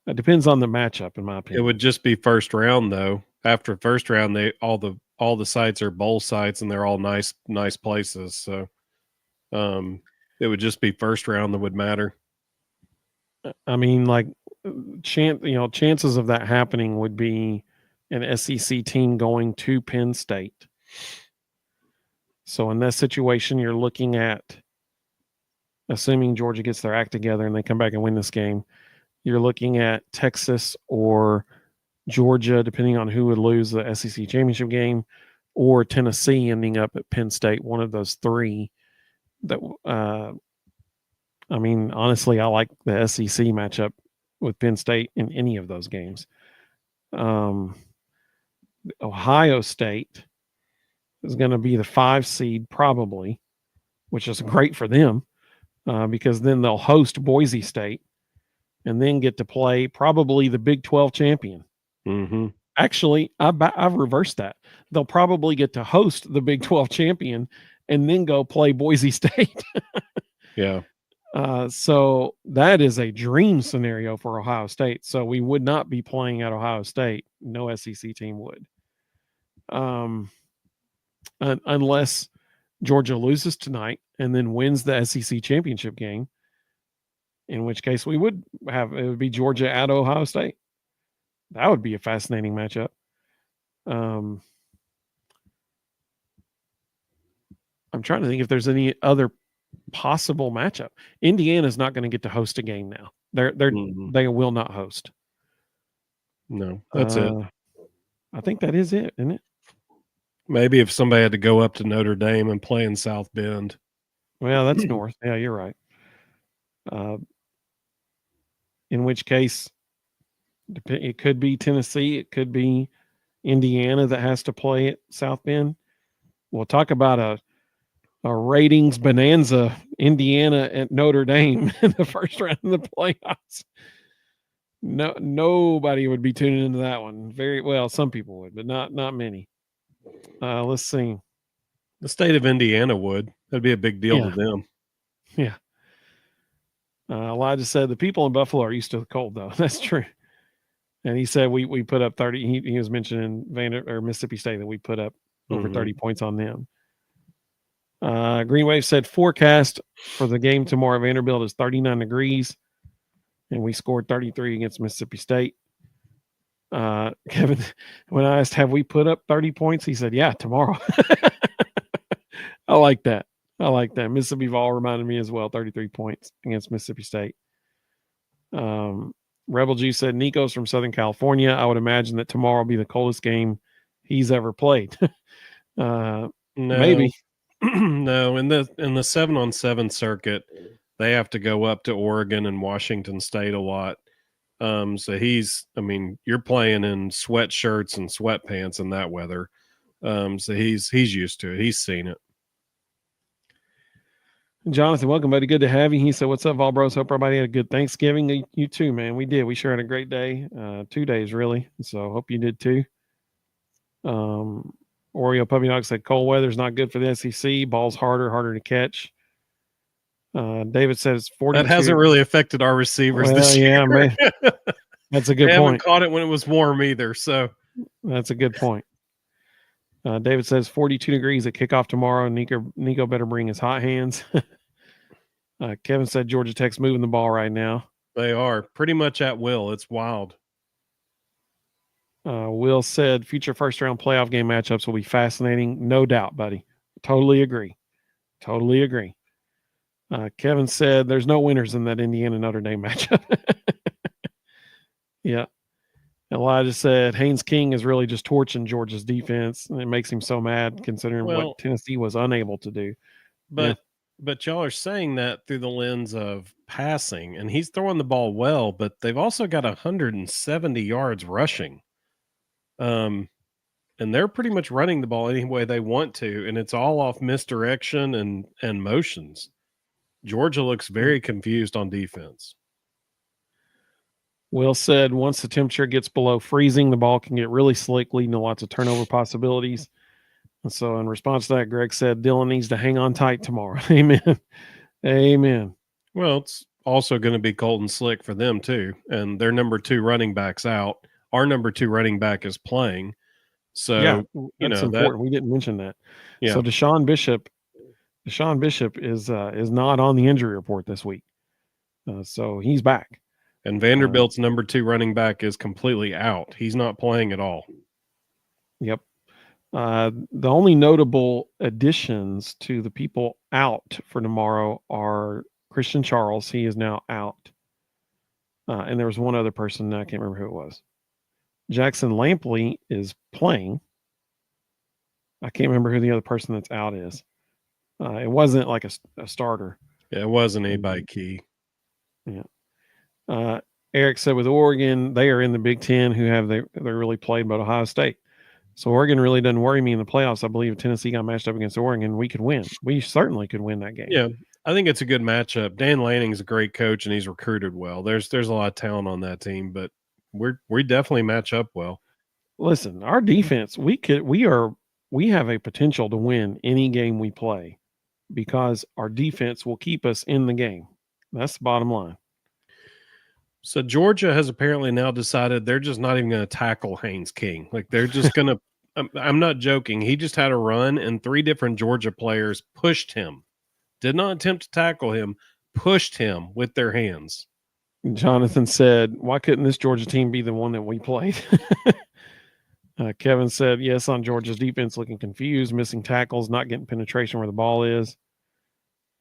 It depends on the matchup, in my opinion. It would just be first round, though. After first round, all the sites are bowl sites, and they're all nice places. So, it would just be first round that would matter. I mean, like, chances of that happening would be an SEC team going to Penn State. So in that situation, you're looking at, assuming Georgia gets their act together and they come back and win this game, you're looking at Texas or Georgia, depending on who would lose the SEC championship game, or Tennessee ending up at Penn State, one of those three. That I mean, honestly, I like the SEC matchup with Penn State in any of those games. Ohio State, is going to be the 5 seed probably, which is great for them because then they'll host Boise State and then get to play probably the Big 12 champion. Mm-hmm. Actually, I've reversed that. They'll probably get to host the Big 12 champion and then go play Boise State. Yeah. So that is a dream scenario for Ohio State. So we would not be playing at Ohio State. No SEC team would. Unless Georgia loses tonight and then wins the SEC championship game, in which case it would be Georgia at Ohio State. That would be a fascinating matchup. I'm trying to think if there's any other possible matchup. Indiana's not going to get to host a game now. They will not host. No, that's it. I think that is it, isn't it? Maybe if somebody had to go up to Notre Dame and play in South Bend. Well, that's north. Yeah, you're right. In which case, it could be Tennessee. It could be Indiana that has to play at South Bend. We'll talk about a ratings bonanza, Indiana at Notre Dame in the first round of the playoffs. No, nobody would be tuning into that one. Very well, some people would, but not many. Let's see. The state of Indiana would. That'd be a big deal to them. Yeah. Elijah said the people in Buffalo are used to the cold, though. That's true. And he said we put up 30. He was mentioning Mississippi State that we put up over 30 points on them. Green Wave said forecast for the game tomorrow at Vanderbilt is 39 degrees, and we scored 33 against Mississippi State. Kevin, when I asked, have we put up 30 points? He said, yeah, tomorrow. I like that. Mississippi Vol reminded me as well, 33 points against Mississippi State. Rebel G said, Nico's from Southern California. I would imagine that tomorrow will be the coldest game he's ever played. No. Maybe. No, in the 7-on-7 circuit, they have to go up to Oregon and Washington State a lot. So you're playing in sweatshirts and sweatpants in that weather. So he's used to it. He's seen it. Jonathan, welcome, buddy. Good to have you. He said, what's up, Vol Bros? Hope everybody had a good Thanksgiving. You too, man. We did. We sure had a great day. 2 days, really. So hope you did too. Oreo Puppy Dog said, cold weather's not good for the SEC. Ball's harder to catch. David said it's 42. That hasn't really affected our receivers this year. Yeah, man. That's a good point. They haven't caught it when it was warm either. So that's a good point. David says 42 degrees at kickoff tomorrow. Nico better bring his hot hands. Kevin said Georgia Tech's moving the ball right now. They are pretty much at will. It's wild. Will said future first-round playoff game matchups will be fascinating. No doubt, buddy. Totally agree. Kevin said there's no winners in that Indiana-Notre Dame matchup. Yeah. Elijah said Haynes King is really just torching Georgia's defense, and it makes him so mad considering what Tennessee was unable to do. But y'all are saying that through the lens of passing, and he's throwing the ball well, but they've also got 170 yards rushing. And they're pretty much running the ball any way they want to, and it's all off misdirection and motions. Georgia looks very confused on defense. Will said once the temperature gets below freezing, the ball can get really slick, leading to lots of turnover possibilities. And so in response to that, Greg said Dylan needs to hang on tight tomorrow. Amen. Well, it's also going to be cold and slick for them too. And their number 2 running back's out. Our number 2 running back is playing. So, yeah, that's important. We didn't mention that. Yeah. So Deshaun Bishop is not on the injury report this week. So he's back. And Vanderbilt's number 2 running back is completely out. He's not playing at all. Yep. The only notable additions to the people out for tomorrow are Christian Charles. He is now out. And there was one other person. I can't remember who it was. Jackson Lampley is playing. I can't remember who the other person that's out is. It wasn't like a starter. Yeah, it wasn't anybody key. Yeah. Eric said with Oregon, they are in the Big Ten. They really played, but Ohio State. So Oregon really doesn't worry me in the playoffs. I believe Tennessee got matched up against Oregon. We could win. We certainly could win that game. Yeah, I think it's a good matchup. Dan Lanning's a great coach, and he's recruited well. There's a lot of talent on that team, but we definitely match up well. Listen, our defense, we have a potential to win any game we play because our defense will keep us in the game. That's the bottom line. So Georgia has apparently now decided they're just not even going to tackle Haynes King. Like they're just going to. I'm not joking. He just had a run, and 3 different Georgia players pushed him. Did not attempt to tackle him, pushed him with their hands. Jonathan said, "Why couldn't this Georgia team be the one that we played?" Kevin said, "Yes, on Georgia's defense, looking confused, missing tackles, not getting penetration where the ball is."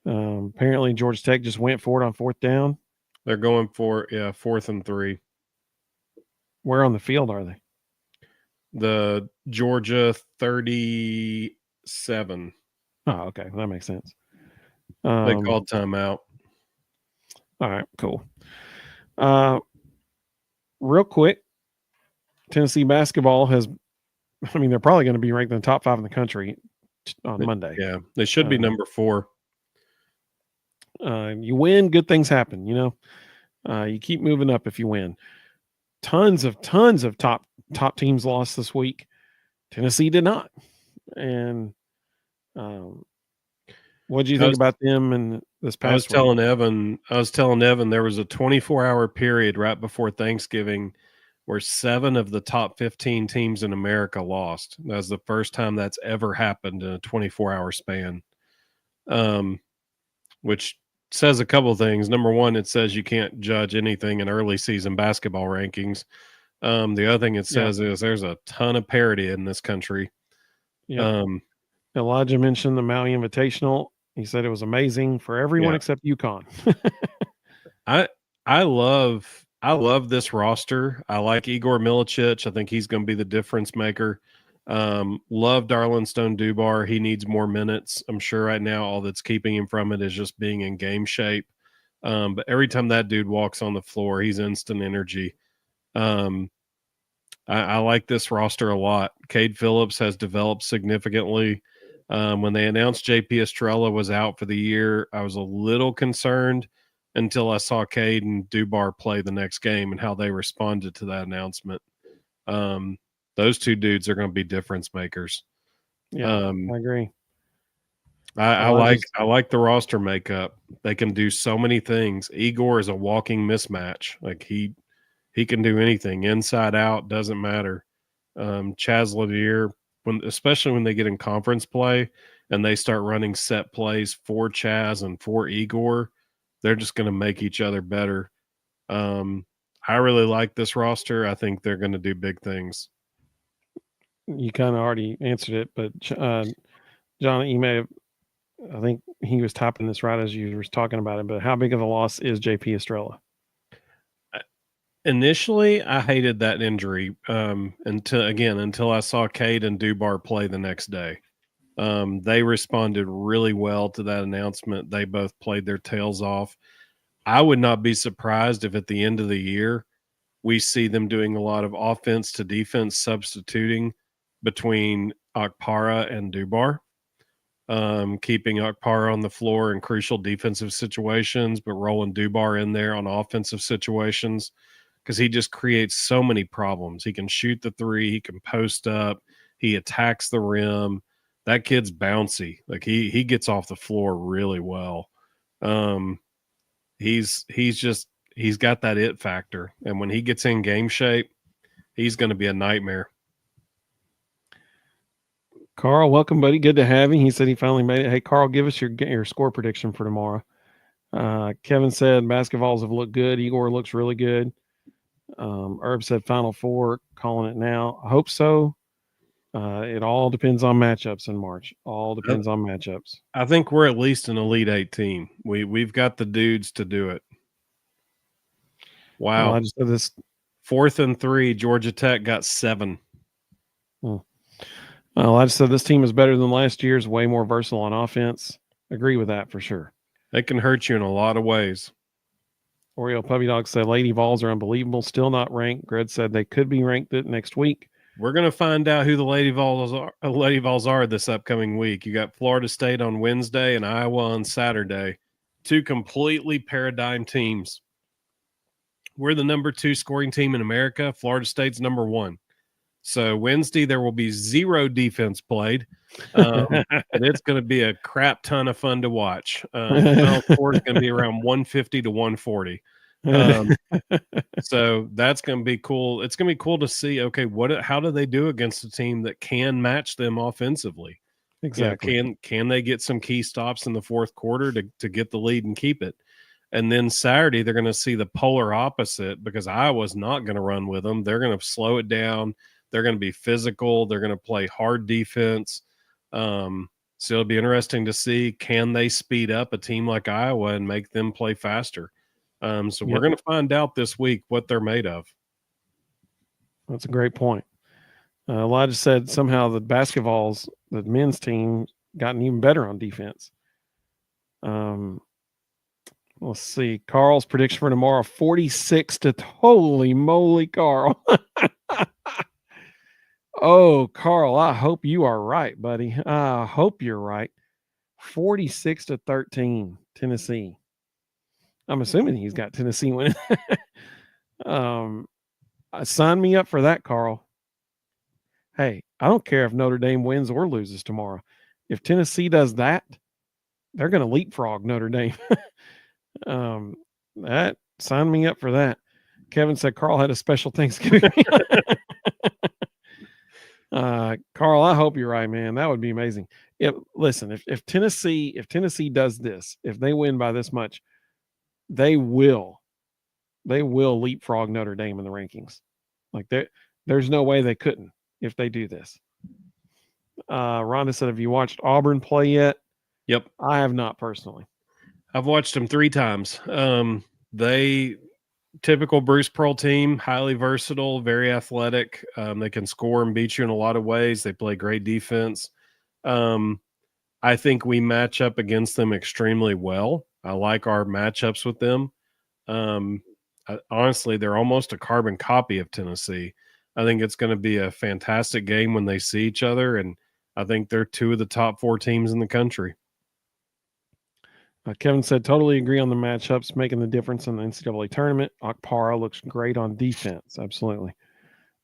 Apparently, Georgia Tech just went for it on 4th down. They're going for 4th and 3. Where on the field are they? The Georgia 37. Oh, okay, that makes sense. They called timeout. All right, cool. Real quick, Tennessee basketball has. I mean, they're probably going to be ranked in the top 5 in the country on Monday. Yeah, they should be number 4. You win, good things happen. You keep moving up if you win. Tons of top teams lost this week. Tennessee did not. And what do you think about them and this past I was telling Evan there was a 24-hour period right before Thanksgiving where 7 of the top 15 teams in America lost. That was the first time that's ever happened in a 24-hour span. Which says a couple things. Number one, it says you can't judge anything in early season basketball rankings. The other thing it says is there's a ton of parity in this country. Yeah. Elijah mentioned the Maui Invitational. He said it was amazing for everyone except UConn. I love this roster. I like Igor Milicic. I think he's going to be the difference maker. Love Darlin Stone Dubar. He needs more minutes. I'm sure right now all that's keeping him from it is just being in game shape. But every time that dude walks on the floor, he's instant energy. I like this roster a lot. Cade Phillips has developed significantly. When they announced JP Estrella was out for the year, I was a little concerned until I saw Cade and Dubar play the next game and how they responded to that announcement. Those 2 dudes are going to be difference makers. Yeah, I agree. I like the roster makeup. They can do so many things. Igor is a walking mismatch. Like he can do anything inside out, doesn't matter. Chaz Lanier, especially when they get in conference play and they start running set plays for Chaz and for Igor, they're just going to make each other better. I really like this roster. I think they're going to do big things. You kind of already answered it, but John, you may have, I think he was typing this right as you were talking about it, but how big of a loss is JP Estrella? Initially, I hated that injury until I saw Cade and Dubar play the next day. They responded really well to that announcement. They both played their tails off. I would not be surprised if at the end of the year we see them doing a lot of offense to defense substituting between Okpara and Dubar, keeping Okpara on the floor in crucial defensive situations, but rolling Dubar in there on offensive situations because he just creates so many problems. He can shoot the 3, he can post up, he attacks the rim. That kid's bouncy. Like he gets off the floor really well. He's got that it factor, and when he gets in game shape, he's going to be a nightmare. Carl, welcome, buddy. Good to have you. He said he finally made it. Hey, Carl, give us your score prediction for tomorrow. Kevin said basketballs have looked good. Igor looks really good. Herb said Final Four, calling it now. I hope so. It all depends on matchups in March. All depends on matchups. I think we're at least an Elite 8 team. We've got the dudes to do it. Wow. Well, I just said this. 4th and 3, Georgia Tech got 7. Well, I just said this team is better than last year's, way more versatile on offense. Agree with that for sure. They can hurt you in a lot of ways. Oreo Puppy Dog said Lady Vols are unbelievable, still not ranked. Gred said they could be ranked next week. We're going to find out who the Lady Vols are this upcoming week. You got Florida State on Wednesday and Iowa on Saturday. Two completely paradigm teams. We're the number 2 scoring team in America. Florida State's number 1. So Wednesday there will be 0 defense played. And it's going to be a crap ton of fun to watch. The final score is going to be around 150 to 140. So that's going to be cool. It's going to be cool to see, okay, how do they do against a team that can match them offensively? Exactly. You know, can they get some key stops in the fourth quarter to get the lead and keep it? And then Saturday, they're going to see the polar opposite because Iowa's not going to run with them. They're going to slow it down. They're going to be physical. They're going to play hard defense. So it'll be interesting to see, can they speed up a team like Iowa and make them play faster? So we're going to find out this week what they're made of. That's a great point. Elijah said somehow the basketballs, the men's team, gotten even better on defense. Let's see. Carl's prediction for tomorrow, 46 to holy moly, Carl. Oh, Carl, I hope you are right, buddy. I hope you're right. 46 to 13, Tennessee. I'm assuming he's got Tennessee winning. Sign me up for that, Carl. Hey, I don't care if Notre Dame wins or loses tomorrow. If Tennessee does that, they're going to leapfrog Notre Dame. That sign me up for that. Kevin said Carl had a special Thanksgiving. Carl, I hope you're right, man. That would be amazing. Listen, if Tennessee does this, if they win by this much, they will leapfrog Notre Dame in the rankings. Like there's no way they couldn't if they do this. Rhonda said, have you watched Auburn play yet? Yep. I have not personally. I've watched them 3 times. They typical Bruce Pearl team, highly versatile, very athletic. They can score and beat you in a lot of ways. They play great defense. I think we match up against them extremely well. I like our matchups with them. Honestly, they're almost a carbon copy of Tennessee. I think it's going to be a fantastic game when they see each other, and I think they're 2 of the top 4 teams in the country. Kevin said, totally agree on the matchups, making the difference in the NCAA tournament. Okpara looks great on defense. Absolutely.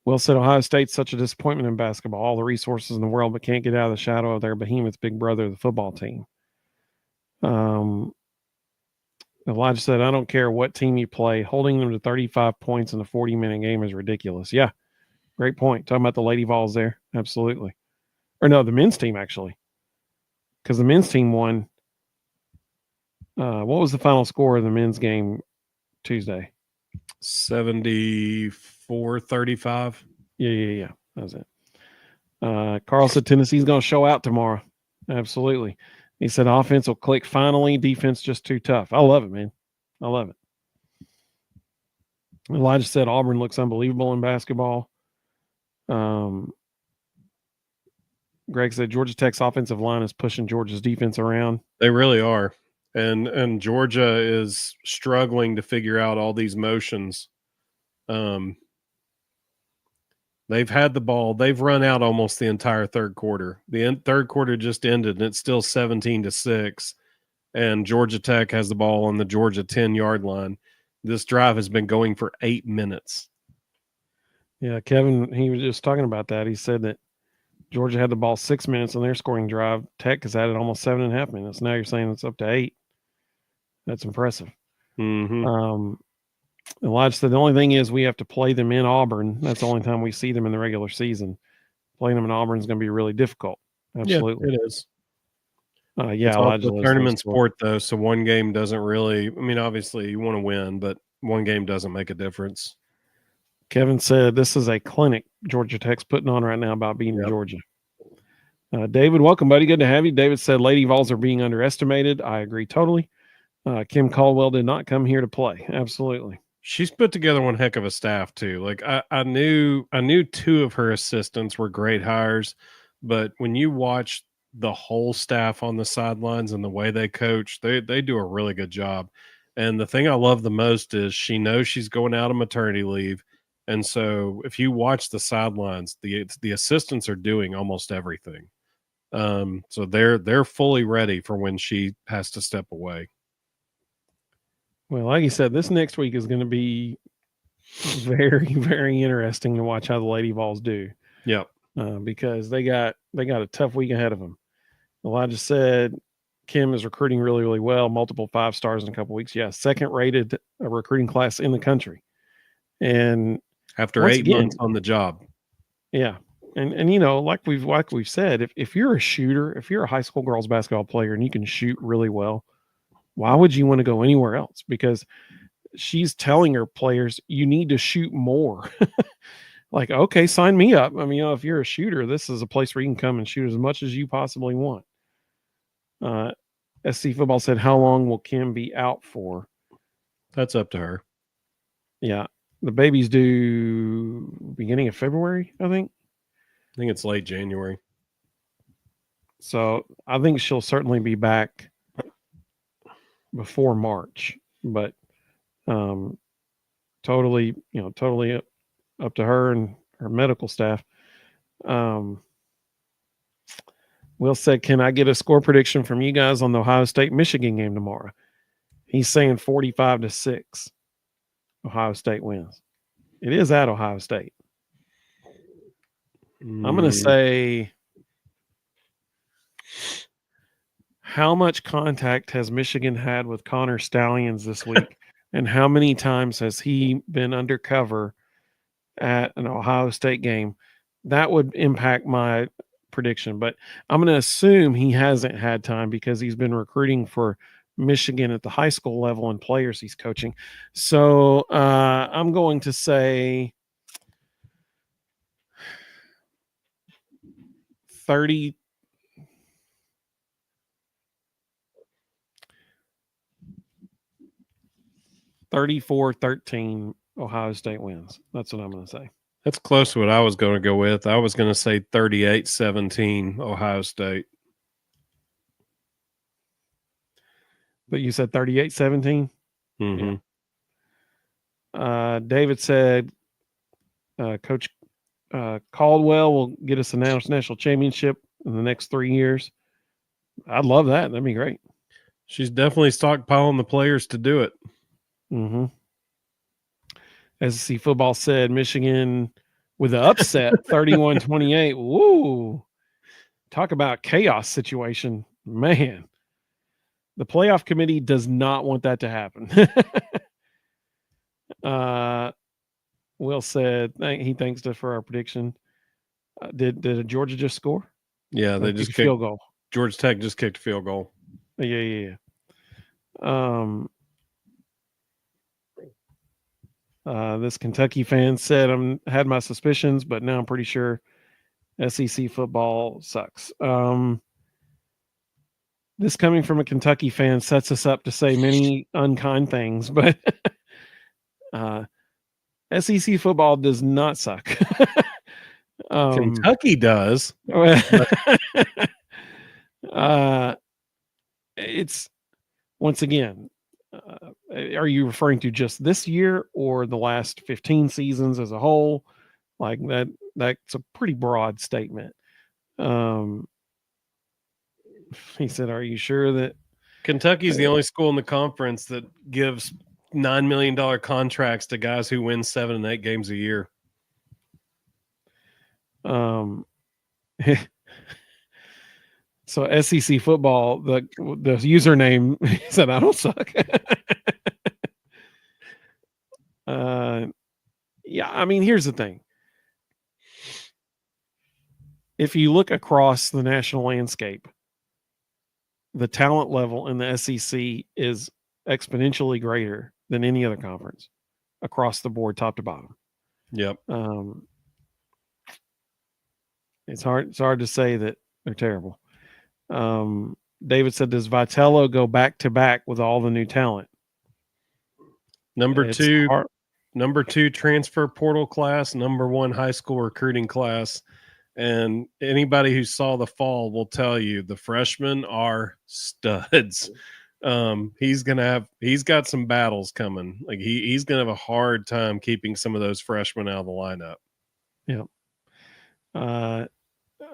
Will said, Ohio State's such a disappointment in basketball. All the resources in the world, but can't get out of the shadow of their behemoth big brother, the football team. Elijah said, I don't care what team you play. Holding them to 35 points in a 40-minute game is ridiculous. Yeah, great point. Talking about the Lady Vols there. Absolutely. Or no, the men's team, actually. Because the men's team won. What was the final score of the men's game Tuesday? 74-35. Yeah. That was it. Carl said Tennessee's going to show out tomorrow. Absolutely. He said offense will click finally. Defense just too tough. I love it, man. I love it. Elijah said Auburn looks unbelievable in basketball. Greg said Georgia Tech's offensive line is pushing Georgia's defense around. They really are. And Georgia is struggling to figure out all these motions. They've had the ball. They've run out almost the entire third quarter. The third quarter just ended, and it's still 17-6. And Georgia Tech has the ball on the Georgia 10-yard line. This drive has been going for 8 minutes. Yeah, Kevin, he was just talking about that. He said that Georgia had the ball 6 minutes on their scoring drive. Tech has added almost 7.5 minutes. Now you're saying it's up to 8. That's impressive. Mm-hmm. Elijah said the only thing is we have to play them in Auburn. That's the only time we see them in the regular season. Playing them in Auburn is going to be really difficult. Absolutely. Yeah, it is. Yeah, it's Elijah. Also a tournament sport, though, so one game doesn't really – I mean, obviously you want to win, but one game doesn't make a difference. Kevin said this is a clinic Georgia Tech's putting on right now about beating Georgia. David, welcome, buddy. Good to have you. David said Lady Vols are being underestimated. I agree totally. Kim Caldwell did not come here to play. Absolutely. She's put together one heck of a staff too. Like I knew 2 of her assistants were great hires, but when you watch the whole staff on the sidelines and the way they coach, they do a really good job. And the thing I love the most is she knows she's going out on maternity leave, And so if you watch the sidelines, the assistants are doing almost everything. So they're fully ready for when she has to step away. Well, like you said, this next week is going to be very, very interesting to watch how the Lady Vols do. Yep. Because they got a tough week ahead of them. Elijah said Kim is recruiting really, really well. Multiple 5 stars in a couple weeks. Yeah, second rated recruiting class in the country. And after 8 months on the job. Yeah. And like we've said, if you're a shooter, if you're a high school girls basketball player and you can shoot really well, why would you want to go anywhere else? Because she's telling her players, you need to shoot more. Like, okay, sign me up. I mean, if you're a shooter, this is a place where you can come and shoot as much as you possibly want. SC Football said, how long will Kim be out for? That's up to her. Yeah. The baby's due beginning of February, I think. I think it's late January. So I think she'll certainly be back before March, but totally up to her and her medical staff. Will said, can I get a score prediction from you guys on the Ohio State Michigan game tomorrow? He's saying 45-6. Ohio State wins. It is at Ohio State. I'm going to say, how much contact has Michigan had with Connor Stallions this week? And how many times has he been undercover at an Ohio State game? That would impact my prediction. But I'm going to assume he hasn't had time because he's been recruiting for Michigan at the high school level and players he's coaching. So I'm going to say 30. 34-13 Ohio State wins. That's what I'm going to say. That's close to what I was going to go with. I was going to say 38-17 Ohio State. But you said 38-17? Mm-hmm. Yeah. David said Coach Caldwell will get us a national championship in the next 3 years. I'd love that. That'd be great. She's definitely stockpiling the players to do it. Mm-hmm. SEC Football said Michigan with an upset, 31-28. Woo! Talk about chaos situation. Man, the playoff committee does not want that to happen. Will said he thanks us for our prediction. Did Georgia just score? Yeah, they just kicked field goal. Georgia Tech just kicked a field goal. Yeah. This Kentucky fan said I had my suspicions, but now I'm pretty sure SEC football sucks. This coming from a Kentucky fan sets us up to say many unkind things, but SEC football does not suck. Kentucky does. It's once again, are you referring to just this year or the last 15 seasons as a whole? Like that's a pretty broad statement. He said, are you sure that Kentucky's the only school in the conference that gives $9 million contracts to guys who win 7 and 8 games a year? So SEC football, the username said, I don't suck. Yeah, I mean, here's the thing. If you look across the national landscape, the talent level in the SEC is exponentially greater than any other conference across the board, top to bottom. Yep. It's hard to say that they're terrible. David said, does Vitello go back to back with all the new talent? Number two transfer portal class, number 1 high school recruiting class. And anybody who saw the fall will tell you the freshmen are studs. He's got some battles coming. Like he's gonna have a hard time keeping some of those freshmen out of the lineup. Yeah.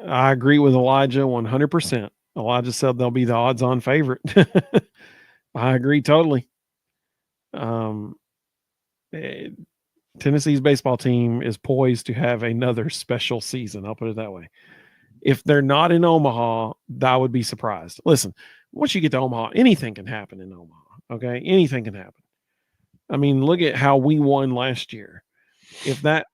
I agree with Elijah 100%. Elijah said they'll be the odds-on favorite. I agree totally. Tennessee's baseball team is poised to have another special season. I'll put it that way. If they're not in Omaha, I would be surprised. Listen, once you get to Omaha, anything can happen in Omaha. Okay, anything can happen. I mean, look at how we won last year. If that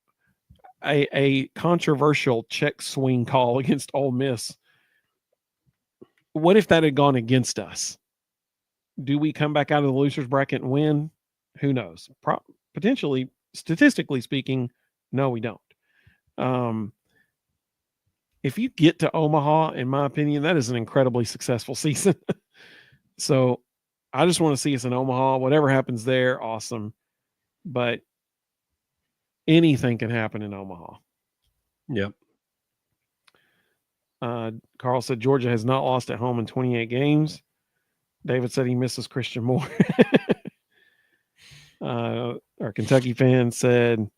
a controversial check swing call against Ole Miss, what if that had gone against us? Do we come back out of the losers bracket and win? Who knows? Potentially, statistically speaking, no, we don't. If you get to Omaha, in my opinion, that is an incredibly successful season. So I just want to see us in Omaha. Whatever happens there, awesome. But anything can happen in Omaha. Yep. Carl said Georgia has not lost at home in 28 games. David said he misses Christian Moore. Our Kentucky fan said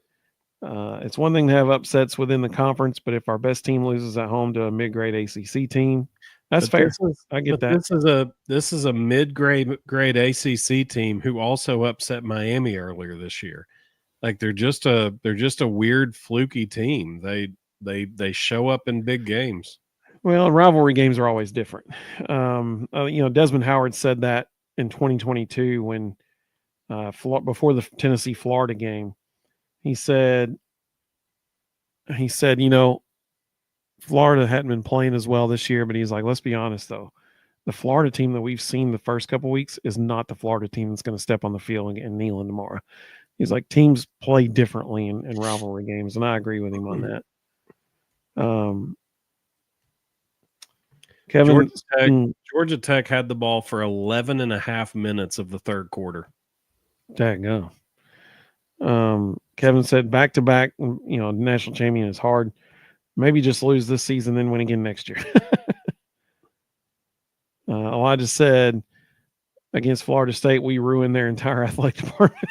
it's one thing to have upsets within the conference, but if our best team loses at home to a mid-grade ACC team, that's fair. I get that. This is a mid-grade ACC team who also upset Miami earlier this year. Like they're just a weird fluky team. They show up in big games. Well, rivalry games are always different. Desmond Howard said that in 2022 when before the Tennessee Florida game, he said, Florida hadn't been playing as well this year, but he's like, let's be honest though, the Florida team that we've seen the first couple of weeks is not the Florida team that's going to step on the field and kneel tomorrow. He's like, teams play differently in rivalry games, and I agree with him on that. Kevin, Georgia Tech had the ball for 11 and a half minutes of the third quarter. Daggone. Kevin said back-to-back, national champion is hard. Maybe just lose this season, then win again next year. Elijah said against Florida State, we ruined their entire athletic department.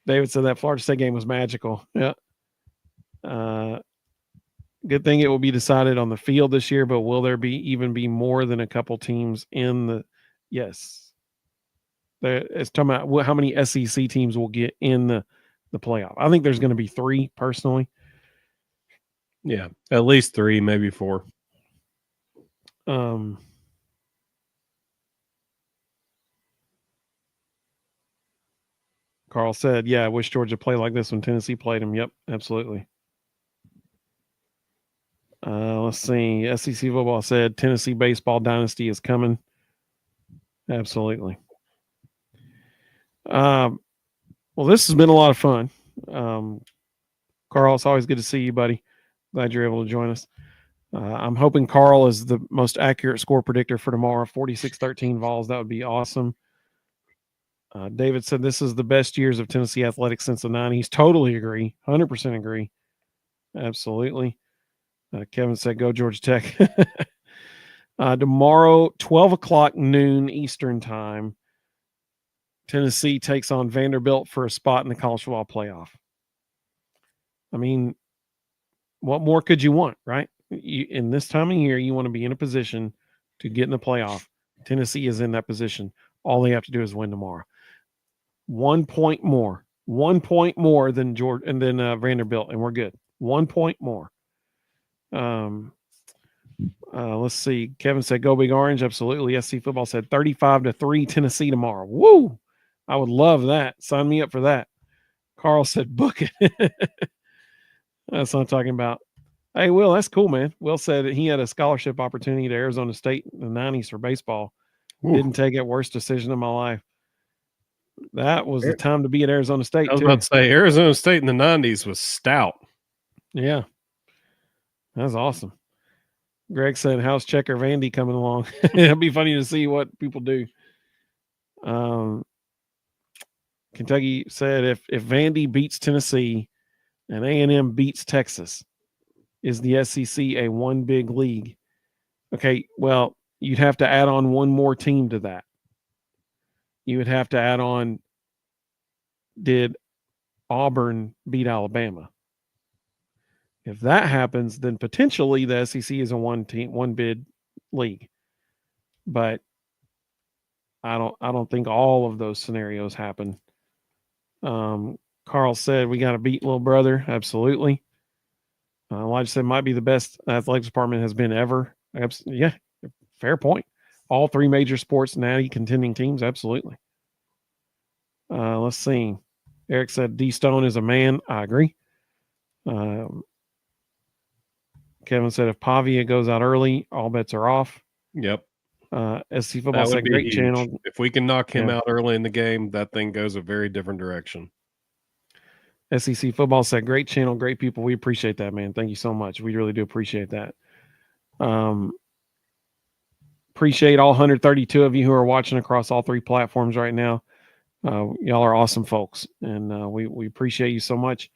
David said that Florida State game was magical. Yeah. Good thing it will be decided on the field this year, but will there even be more than a couple teams in the? Yes. It's talking about how many SEC teams will get in the playoff. I think there's going to be 3 personally. Yeah, at least 3, maybe 4. Carl said, yeah, I wish Georgia played like this when Tennessee played them. Yep, absolutely. Let's see. SEC football said Tennessee baseball dynasty is coming. Absolutely. Well, this has been a lot of fun. Carl, it's always good to see you, buddy. Glad you're able to join us. I'm hoping Carl is the most accurate score predictor for tomorrow. 46-13 Vols. That would be awesome. David said this is the best years of Tennessee athletics since the 90s. Totally agree. 100% agree. Absolutely. Kevin said, go Georgia Tech. Tomorrow, 12 o'clock noon Eastern time, Tennessee takes on Vanderbilt for a spot in the college football playoff. I mean, what more could you want, right? In this time of year, you want to be in a position to get in the playoff. Tennessee is in that position. All they have to do is win tomorrow. 1 point more. 1 point more than Georgia and then Vanderbilt, and we're good. 1 point more. Let's see. Kevin said, go Big Orange. Absolutely. SC Football said 35-3 Tennessee tomorrow. Woo! I would love that. Sign me up for that. Carl said, book it. That's what I'm talking about. Hey, Will, that's cool, man. Will said that he had a scholarship opportunity to Arizona State in the 90s for baseball. Ooh. Didn't take it. Worst decision of my life. That was the time to be at Arizona State, I was about to say, Arizona State in the 90s was stout. Yeah. That's awesome. Greg said, how's Checker Vandy coming along? It'd be funny to see what people do. Kentucky said, if Vandy beats Tennessee and A&M beats Texas, is the SEC a one big league? Okay, well, you'd have to add on one more team to that. You would have to add on, did Auburn beat Alabama? If that happens, then potentially the SEC is a one bid league. But I don't think all of those scenarios happen. Carl said we got to beat little brother. Absolutely. Elijah said might be the best athletics department has been ever. Yeah, fair point. All three major sports natty contending teams. Absolutely. Let's see. Eric said D Stone is a man. I agree. Kevin said if Pavia goes out early, all bets are off. Yep. SC Football said great huge. channel. If we can knock him out early in the game, that thing goes a very different direction. SEC Football said great channel, great people. We appreciate that, man. Thank you so much. We really do appreciate that. Appreciate all 132 of you who are watching across all three platforms right now. Y'all are awesome folks, and we appreciate you so much.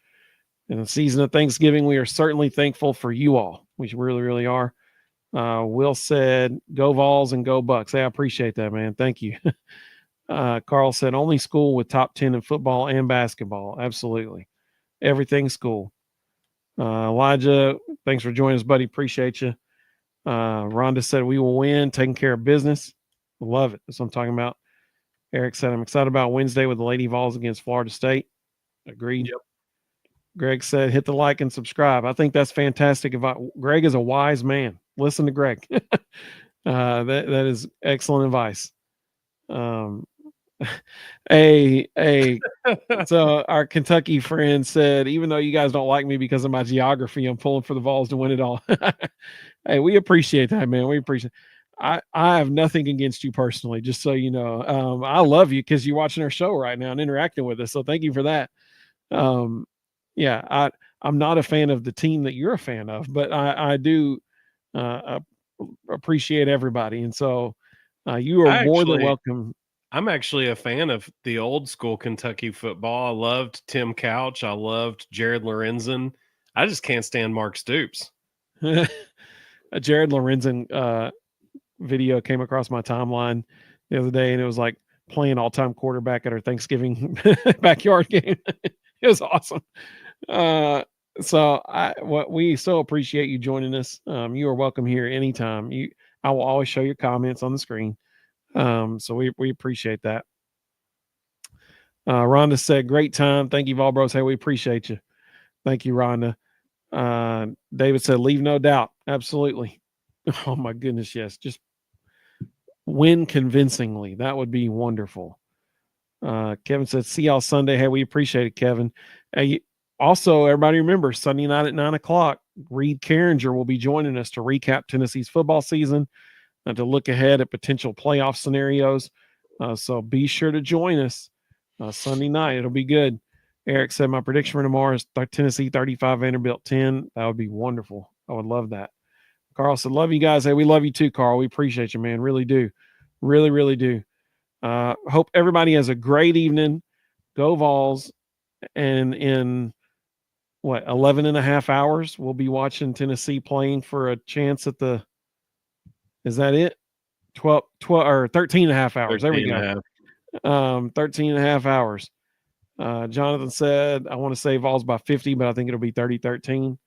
In the season of Thanksgiving, we are certainly thankful for you all. We really, really are. Will said, go Vols and go Bucks. Hey, I appreciate that, man. Thank you. Carl said, only school with top 10 in football and basketball. Absolutely. Everything school. Elijah, thanks for joining us, buddy. Appreciate you. Rhonda said, we will win, taking care of business. Love it. That's what I'm talking about. Eric said, I'm excited about Wednesday with the Lady Vols against Florida State. Agreed. Yep. Greg said, hit the like and subscribe. I think that's fantastic. Greg is a wise man. Listen to Greg. That is excellent advice. So our Kentucky friend said, even though you guys don't like me because of my geography, I'm pulling for the Vols to win it all. Hey, we appreciate that, man. We appreciate I have nothing against you personally, just so you know. I love you because you're watching our show right now and interacting with us. So thank you for that. Yeah, I'm not a fan of the team that you're a fan of, but I do appreciate everybody. And so you are more than welcome. I'm actually a fan of the old school Kentucky football. I loved Tim Couch. I loved Jared Lorenzen. I just can't stand Mark Stoops. A Jared Lorenzen video came across my timeline the other day, and it was like playing all-time quarterback at our Thanksgiving backyard game. It was awesome. We so appreciate you joining us. You are welcome here anytime. I will always show your comments on the screen. So we appreciate that. Rhonda said, great time. Thank you, Vol Bros. Hey, we appreciate you. Thank you, Rhonda. David said, leave no doubt. Absolutely. Oh my goodness. Yes. Just win convincingly. That would be wonderful. Kevin said, see y'all Sunday. Hey, we appreciate it, Kevin. Hey, also, everybody remember Sunday night at 9:00, Reed Carringer will be joining us to recap Tennessee's football season and to look ahead at potential playoff scenarios. So be sure to join us Sunday night. It'll be good. Eric said, my prediction for tomorrow is Tennessee 35, Vanderbilt 10. That would be wonderful. I would love that. Carl said, love you guys. Hey, we love you too, Carl. We appreciate you, man. Really do. Really, really do. Hope everybody has a great evening. Go Vols. And in 11 and a half hours, we'll be watching Tennessee playing for a chance at is that it? 12 or 13 and a half hours. There we go. 13 and a half hours. Jonathan said, I want to say Vols by 50, but I think it'll be 30-13.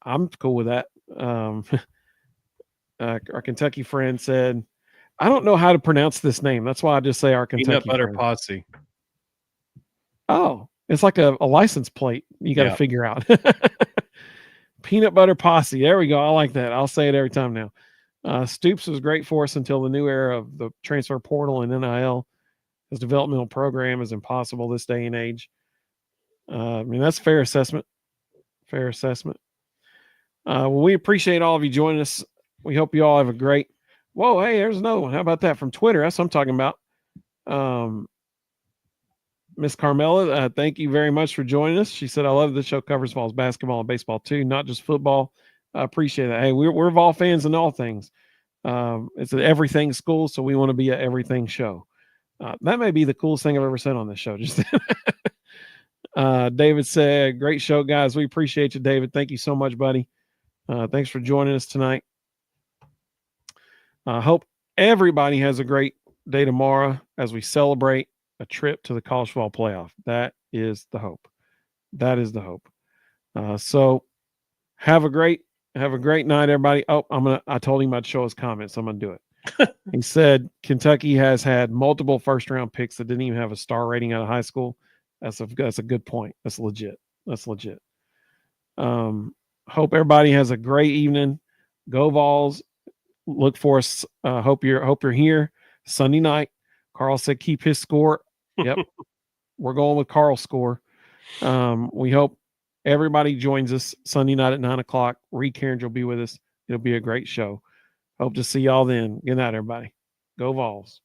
I'm cool with that. Our Kentucky friend said, I don't know how to pronounce this name. That's why I just say our Kentucky Peanut Butter friend. Posse. Oh, it's like a license plate you got to figure out. Peanut Butter Posse. There we go. I like that. I'll say it every time now. Stoops was great for us until the new era of the transfer portal and NIL. His developmental program is impossible this day and age. I mean, that's a fair assessment. Fair assessment. Well, we appreciate all of you joining us. We hope you all have a great. Whoa, hey, there's another one. How about that from Twitter? That's what I'm talking about. Miss Carmela, thank you very much for joining us. She said, I love the show covers Vols basketball and baseball too, not just football. I appreciate that. Hey, we're Vol fans in all things. It's an everything school, so we want to be an everything show. That may be the coolest thing I've ever said on this show. Just David said, great show, guys. We appreciate you, David. Thank you so much, buddy. Thanks for joining us tonight. Hope everybody has a great day tomorrow as we celebrate a trip to the college football playoff. That is the hope. That is the hope. So have a great night, everybody. Oh, I told him I'd show his comments. So I'm gonna do it. He said Kentucky has had multiple first round picks that didn't even have a star rating out of high school. That's a good point. That's legit. Hope everybody has a great evening. Go Vols. Look for us. Hope you're here Sunday night. Carl said keep his score. Yep. We're going with Carl's score. We hope everybody joins us Sunday night at 9:00. Reed Cairns will be with us. It'll be a great show. Hope to see y'all then. Good night, everybody. Go Vols.